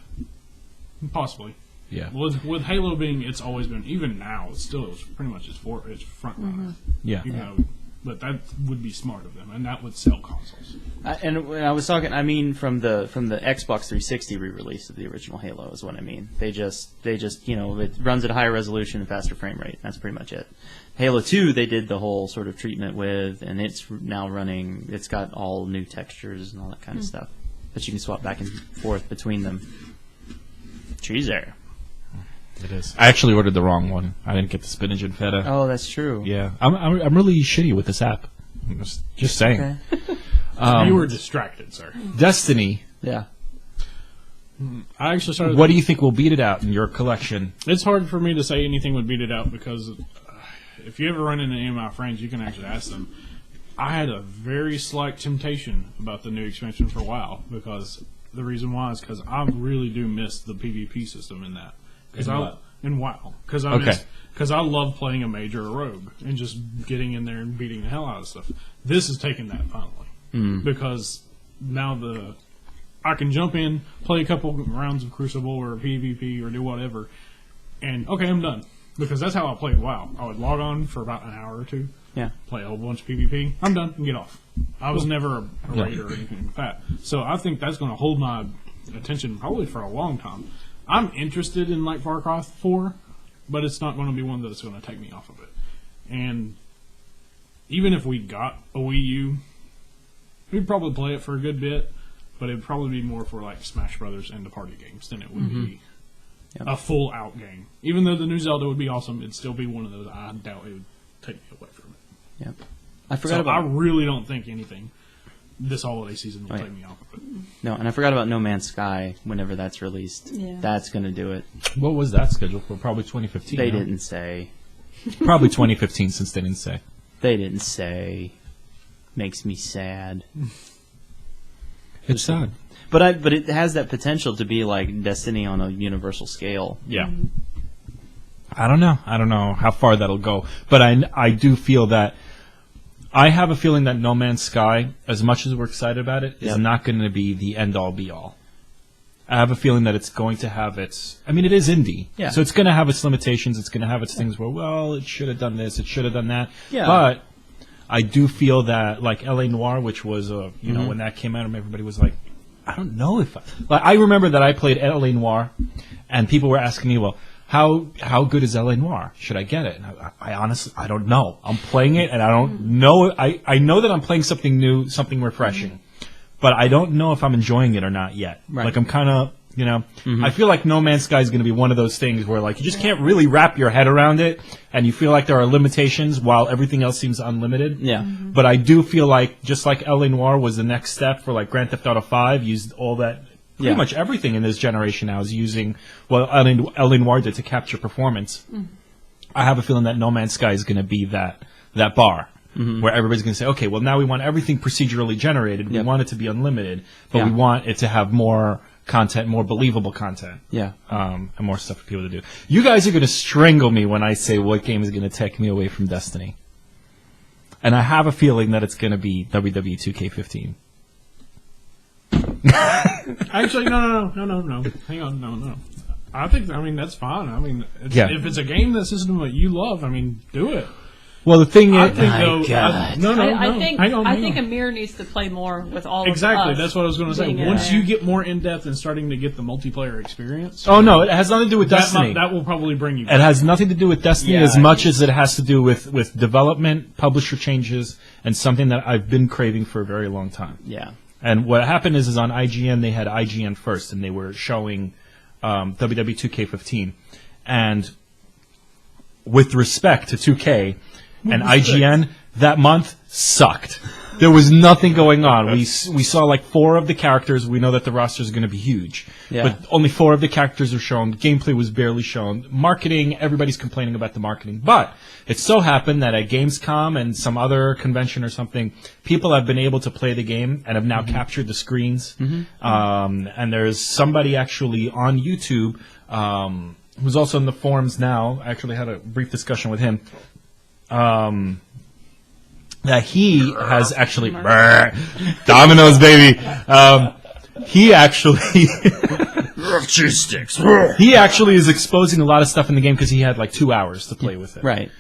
Possibly. Yeah. With Halo being, it's always been, even now, it's pretty much its front runner. Yeah. You know, but that would be smart of them, and that would sell consoles. And when I was talking, I mean from the Xbox 360 re-release of the original Halo is what I mean. They just it runs at a higher resolution and faster frame rate. That's pretty much it. Halo 2 they did the whole sort of treatment with, and it's now running. It's got all new textures and all that kind of stuff, but you can swap back and forth between them. Cheese there. It is. I actually ordered the wrong one. I didn't get the spinach and feta. Oh, that's true. Yeah. I'm really shitty with this app. I'm just saying. Okay. You were distracted, sir. Destiny. Yeah. I actually started. What do you think will beat it out in your collection? It's hard for me to say anything would beat it out because if you ever run into any of my friends, you can actually ask them. I had a very slight temptation about the new expansion for WoW because the reason why is because I really do miss the PvP system in that. In WoW. Because I love playing a mage or a rogue and just getting in there and beating the hell out of stuff. This is taking that finally. Because now I can jump in, play a couple rounds of Crucible or PvP or do whatever, and okay, I'm done. Because that's how I played WoW. I would log on for about an hour or two, Yeah. play a whole bunch of PvP, I'm done, and get off. I was never a raider or anything like that. So I think that's going to hold my attention probably for a long time. I'm interested in like Far Cry 4, but it's not going to be one that's going to take me off of it. And even if we got a Wii U, we'd probably play it for a good bit, but it'd probably be more for like Smash Brothers and the party games than it would be a full out game. Even though the new Zelda would be awesome, it'd still be one of those I doubt it would take me away from it. Yeah. I forgot I about really don't think anything this holiday season will take me off of it. No, and I forgot about No Man's Sky whenever that's released. Yeah. That's going to do it. What was that scheduled for? Probably 2015. They no? didn't say. Probably 2015 since they didn't say. They didn't say. Makes me sad. It's sad. But it has that potential to be like Destiny on a universal scale. Yeah. I don't know how far that'll go, but I do feel that I have a feeling that No Man's Sky, as much as we're excited about it, is not going to be the end all be all. I have a feeling that it's going to have its. I mean, it is indie, so it's going to have its limitations. It's going to have its things where, well, it should have done this, it should have done that. Yeah. But I do feel that, like L.A. Noire, which was, know, when that came out, everybody was like, I don't know if I remember that I played L.A. Noire, and people were asking me, well, how good is L.A. Noire? Should I get it? And I honestly, I don't know. I'm playing it, and I don't know. I know that I'm playing something new, something refreshing, but I don't know if I'm enjoying it or not yet. Right. Like I'm kind of, I feel like No Man's Sky is going to be one of those things where like you just can't really wrap your head around it, and you feel like there are limitations while everything else seems unlimited. Yeah. But I do feel like just like L.A. Noire was the next step for like Grand Theft Auto 5, used all that. Pretty much everything in this generation now is using what L.A. Noire did to capture performance. I have a feeling that No Man's Sky is going to be that bar where everybody's going to say, okay, well now we want everything procedurally generated. We want it to be unlimited, but we want it to have more content, more believable content. Yeah. And more stuff for people to do. You guys are going to strangle me when I say what game is going to take me away from Destiny. And I have a feeling that it's going to be WWE 2K15. Actually, no. Hang on, no. I mean, that's fine. I mean, if it's a game system that you love, I mean, do it. Well, the thing I is, think though, no, I think hang on, I hang think on. Amir needs to play more with all Exactly, of us. that's what I was going to say. being in Once there. you get more in depth and starting to get the multiplayer experience, oh no, it has nothing to do with Destiny. that will probably bring you. It has nothing to do with Destiny Yeah, as much as it has to do with development, publisher changes, and something that I've been craving for a very long time. Yeah. And what happened is on IGN, they had IGN first, and they were showing WWE 2K15. And with respect to 2K and IGN, that month sucked. There was nothing going on. We saw like 4 of the characters. We know that the roster is going to be huge. Yeah. But only 4 of the characters were shown. Gameplay was barely shown. Marketing, everybody's complaining about the marketing. But it so happened that at Gamescom and some other convention or something, people have been able to play the game and have now captured the screens. And there's somebody actually on YouTube who's also in the forums now. I actually had a brief discussion with him. That he has actually Domino's, baby. He actually he actually is exposing a lot of stuff in the game because he had like 2 hours to play with it. Right.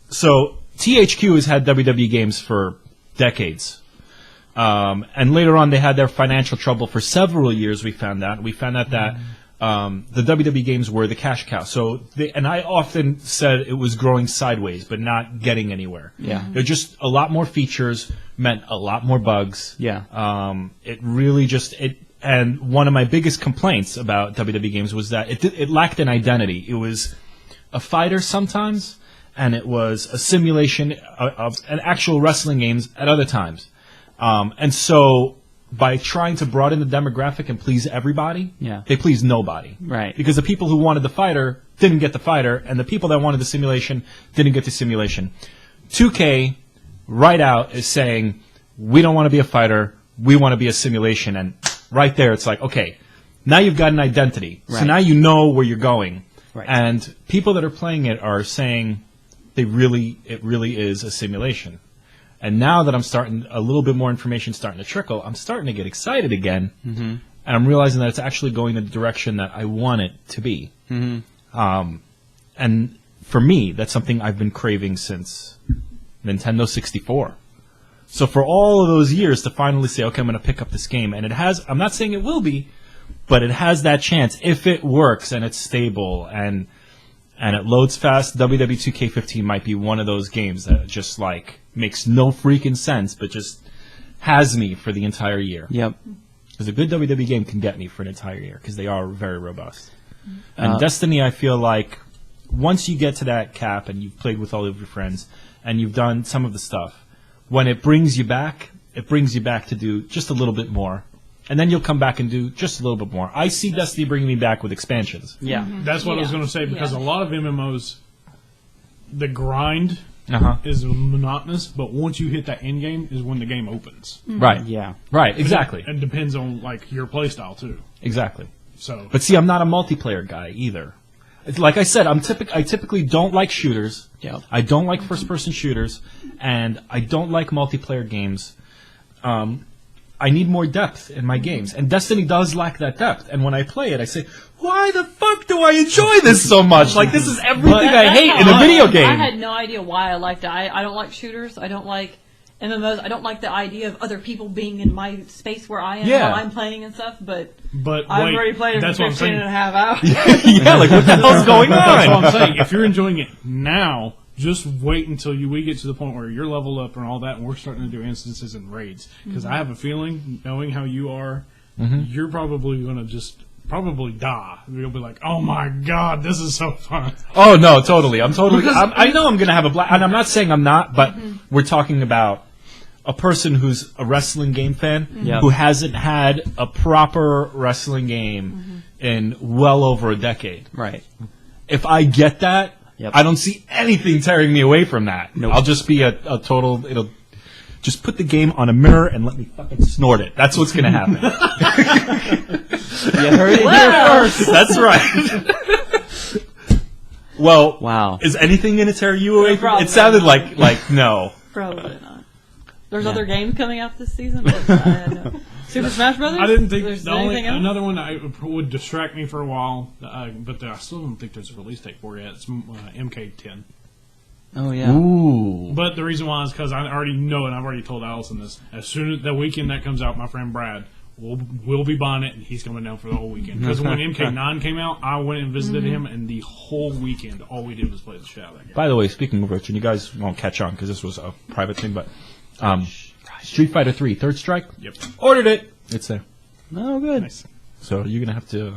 So THQ has had WWE games for decades. And later on, they had their financial trouble for several years. We found out that the WWE games were the cash cow. So, and I often said it was growing sideways, but not getting anywhere. Yeah. They're just a lot more features, meant a lot more bugs. Yeah. It really and one of my biggest complaints about WWE games was that it lacked an identity. It was a fighter sometimes, and it was a simulation of an actual wrestling games at other times. And so, by trying to broaden the demographic and please everybody, they pleased nobody. Right. Because the people who wanted the fighter didn't get the fighter, and the people that wanted the simulation didn't get the simulation. 2K, right out, is saying, we don't want to be a fighter, we want to be a simulation. And right there, it's like, okay, now you've got an identity. Right. So now you know where you're going. Right. And people that are playing it are saying it really is a simulation. And now that I'm starting, a little bit more information starting to trickle, I'm starting to get excited again. Mm-hmm. And I'm realizing that it's actually going in the direction that I want it to be. Mm-hmm. And for me, that's something I've been craving since Nintendo 64. So for all of those years to finally say, okay, I'm going to pick up this game. And it has, I'm not saying it will be, but it has that chance if it works and it's stable and it loads fast. WWE 2K15 might be one of those games that just like makes no freaking sense, but just has me for the entire year. Yep. Because a good WWE game can get me for an entire year because they are very robust. And Destiny, I feel like once you get to that cap and you've played with all of your friends and you've done some of the stuff, when it brings you back to do just a little bit more. And then you'll come back and do just a little bit more. I see Destiny bringing me back with expansions. Yeah. That's what I was going to say, because a lot of MMOs, the grind is monotonous, but once you hit that end game is when the game opens. Right. Yeah. Right, exactly. And it depends on like your play style too. Exactly. So, but see, I'm not a multiplayer guy either. It's like I said, I typically don't like shooters. Yep. I don't like first-person shooters, and I don't like multiplayer games. I need more depth in my games, and Destiny does lack that depth. And when I play it, I say, "Why the fuck do I enjoy this so much? Like this is everything I hate in a video game." I had no idea why I liked it. I don't like shooters. I don't like MMOs. I don't like the idea of other people being in my space where I am while I'm playing and stuff. But I've already played it for 15 and a half hours. Yeah, like what the hell's going on? That's what I'm saying. If you're enjoying it now, just wait until we get to the point where you're leveled up and all that, and we're starting to do instances and raids. Because I have a feeling, knowing how you are, you're probably going to just die. You'll be like, "Oh my god, this is so fun!" Oh no, totally. I know I'm going to have a blast, and I'm not saying I'm not, but we're talking about a person who's a wrestling game fan who hasn't had a proper wrestling game in well over a decade. Right. If I get that, I don't see anything tearing me away from that. Nope. I'll just be a total. It'll just put the game on a mirror and let me fucking snort it. That's what's gonna happen. You heard it here first. That's right. Well, wow. Is anything gonna tear you away from it? It sounded like no. Probably not. There's other games coming out this season. But, Super Smash Brothers? I didn't think there's anything else? Another one that would distract me for a while, but I still don't think there's a release date for it yet. It's MK10. Oh yeah. Ooh. But the reason why is because I already know, and I've already told Allison this. As soon as the weekend that comes out, my friend Brad will be buying it, and he's coming down for the whole weekend. Because when MK9 came out, I went and visited him, and the whole weekend, all we did was play the shit out of that game. By the way, speaking of which, and you guys won't catch on because this was a private thing, but Street Fighter 3 Third Strike. Yep. Ordered it. It's there. Oh, good. Nice. So you're gonna have to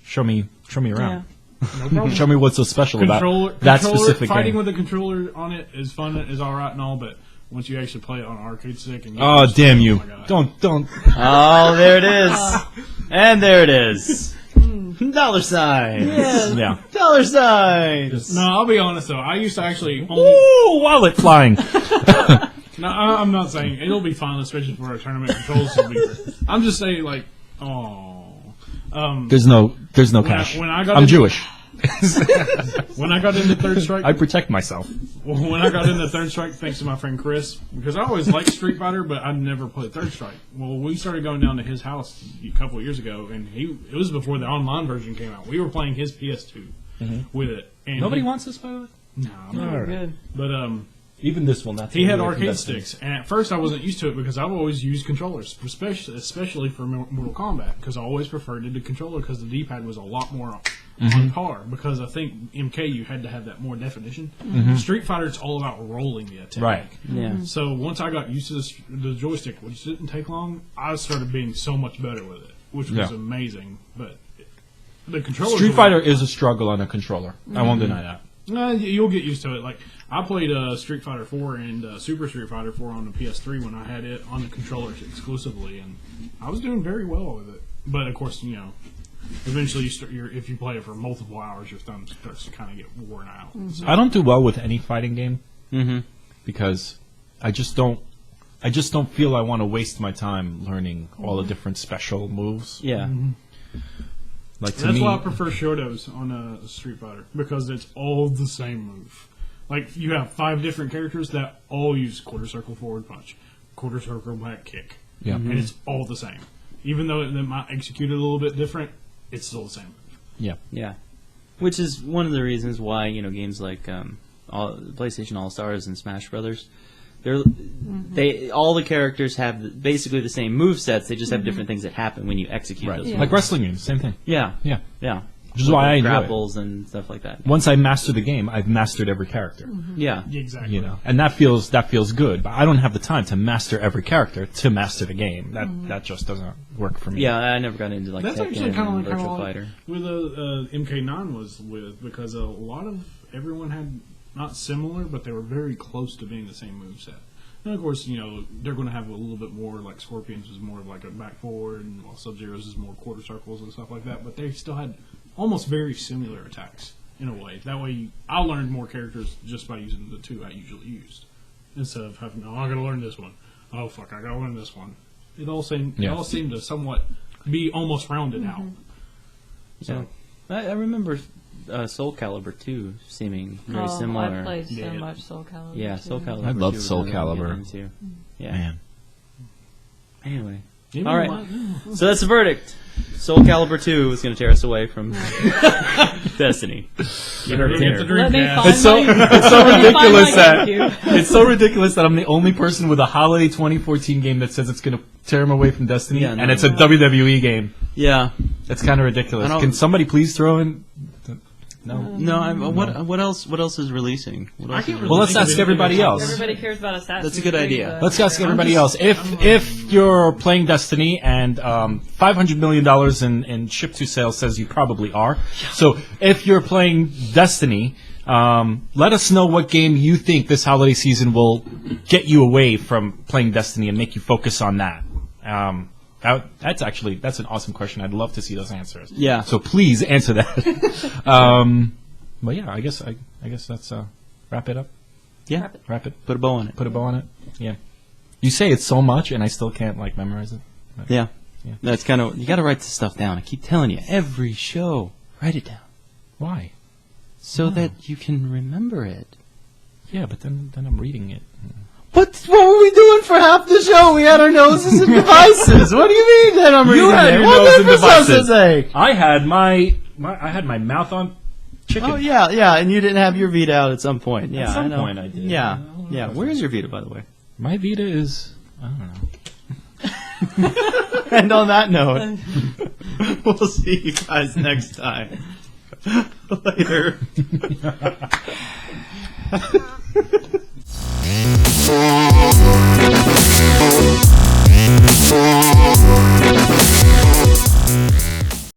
show me around. No problem. Show me what's so special about that specific fighting game. with a controller on it is fun, is all right and all, but once you actually play it on an arcade stick, and Oh damn you! my God. Don't. Oh, there it is. And there it is. Dollar sign. Yeah. Dollar sign. No, I'll be honest though. I used to actually only. Ooh, wallet flying. No, I'm not saying it'll be fun, especially for a tournament. Controls will be great. I'm just saying, like, There's no cash. when I got I'm into- Jewish. when I got into Third Strike, I protect myself. when I got into Third Strike, thanks to my friend Chris, because I always liked Street Fighter, but I never played Third Strike. Well, we started going down to his house a couple of years ago, and it was before the online version came out. We were playing his PS2 with it. And Nobody wants this, by the way. No, Alright. Good. but Even this one. he had arcade sticks, and at first I wasn't used to it because I've always used controllers, especially for Mortal Kombat, because I always preferred the controller because the D-pad was a lot more on par. Because I think MK you had to have that more definition. Street Fighter, it's all about rolling the attack. Right. Yeah. So once I got used to the joystick, which didn't take long, I started being so much better with it, which was amazing. But the controller. Street Fighter is a struggle on a controller. I won't deny that. You'll get used to it. Like I played Street Fighter 4 and Super Street Fighter 4 on the PS3 when I had it on the controllers exclusively, and I was doing very well with it. But of course, eventually if you play it for multiple hours, your thumb starts to kind of get worn out. So, I don't do well with any fighting game because I just don't feel I want to waste my time learning all the different special moves. Yeah. Like to that's me, why I prefer Shotos on Street Fighter, because it's all the same move. Like you have 5 different characters that all use quarter circle forward punch, quarter circle back kick, and it's all the same. Even though it might execute it a little bit different, it's still the same move. Yeah. Which is one of the reasons why games like PlayStation All Stars and Smash Brothers, all the characters have basically the same move sets. They just have different things that happen when you execute those. Like wrestling games, same thing. Yeah. Yeah. Which is why I enjoy it. grapples and stuff like that. Once I master the game, I've mastered every character. Yeah. Exactly. And that feels good. But I don't have the time to master every character to master the game. That just doesn't work for me. Yeah, I never got into That's Tekken actually kind of and like Virtua how Fighter. with MK9 was with, because a lot of everyone had not similar, but they were very close to being the same moveset. And of course, they're going to have a little bit more, like Scorpions is more of like a back forward, and while Sub-Zero's is more quarter circles and stuff like that. But they still had almost very similar attacks in a way. That way, I learned more characters just by using the 2 I usually used, instead of having, I got to learn this one. Oh fuck, I got to learn this one. It all seemed to somewhat be almost rounded out. So I remember Soul Calibur 2 seeming very I similar. played so much Soul Calibur. Yeah, too. Soul Calibur. I 2 loved was Soul another one to Calibur. get into. Yeah. Man. Anyway. Even All right. like- So that's the verdict. Soul Calibur 2 is going to tear us away from Destiny. You heard it Get the here. Let me Dreamcast. find It's so my ridiculous that GameCube. it's so ridiculous that I'm the only person with a holiday 2014 game that says it's going to tear him away from Destiny, Yeah, no. and it's a WWE game. Yeah. That's kind of ridiculous. I don't- Can somebody please throw in? No. No, what else is releasing? What else is Well, let's ask everybody else. Everybody cares about Assassin's That's a good Creed, idea. but- Let's ask everybody else. If you're playing Destiny and $500 million in ship-to sales says you probably are. So if you're playing Destiny, let us know what game you think this holiday season will get you away from playing Destiny and make you focus on that. That's an awesome question. I'd love to see those answers. Yeah. So please answer that. But yeah, I guess that's wrap it up. Yeah. Wrap it. Put a bow on it. Put a bow on it. Yeah. You say it so much, and I still can't memorize it. But, Yeah. Yeah. That's kind of, you got to write this stuff down. I keep telling you, every show, write it down Why? so that you can remember it. Yeah, but then I'm reading it. What were we doing for half the show? We had our noses and devices. What do you mean that I'm reading had it? your What nose and difference does devices. it make? I had my mouth on Chicken. Oh yeah, and you didn't have your Vita out at some point. Yeah, At some I know. point I did. Yeah. Where is your Vita, by the way? My Vita is, I don't know. And on that note, we'll see you guys next time. Later.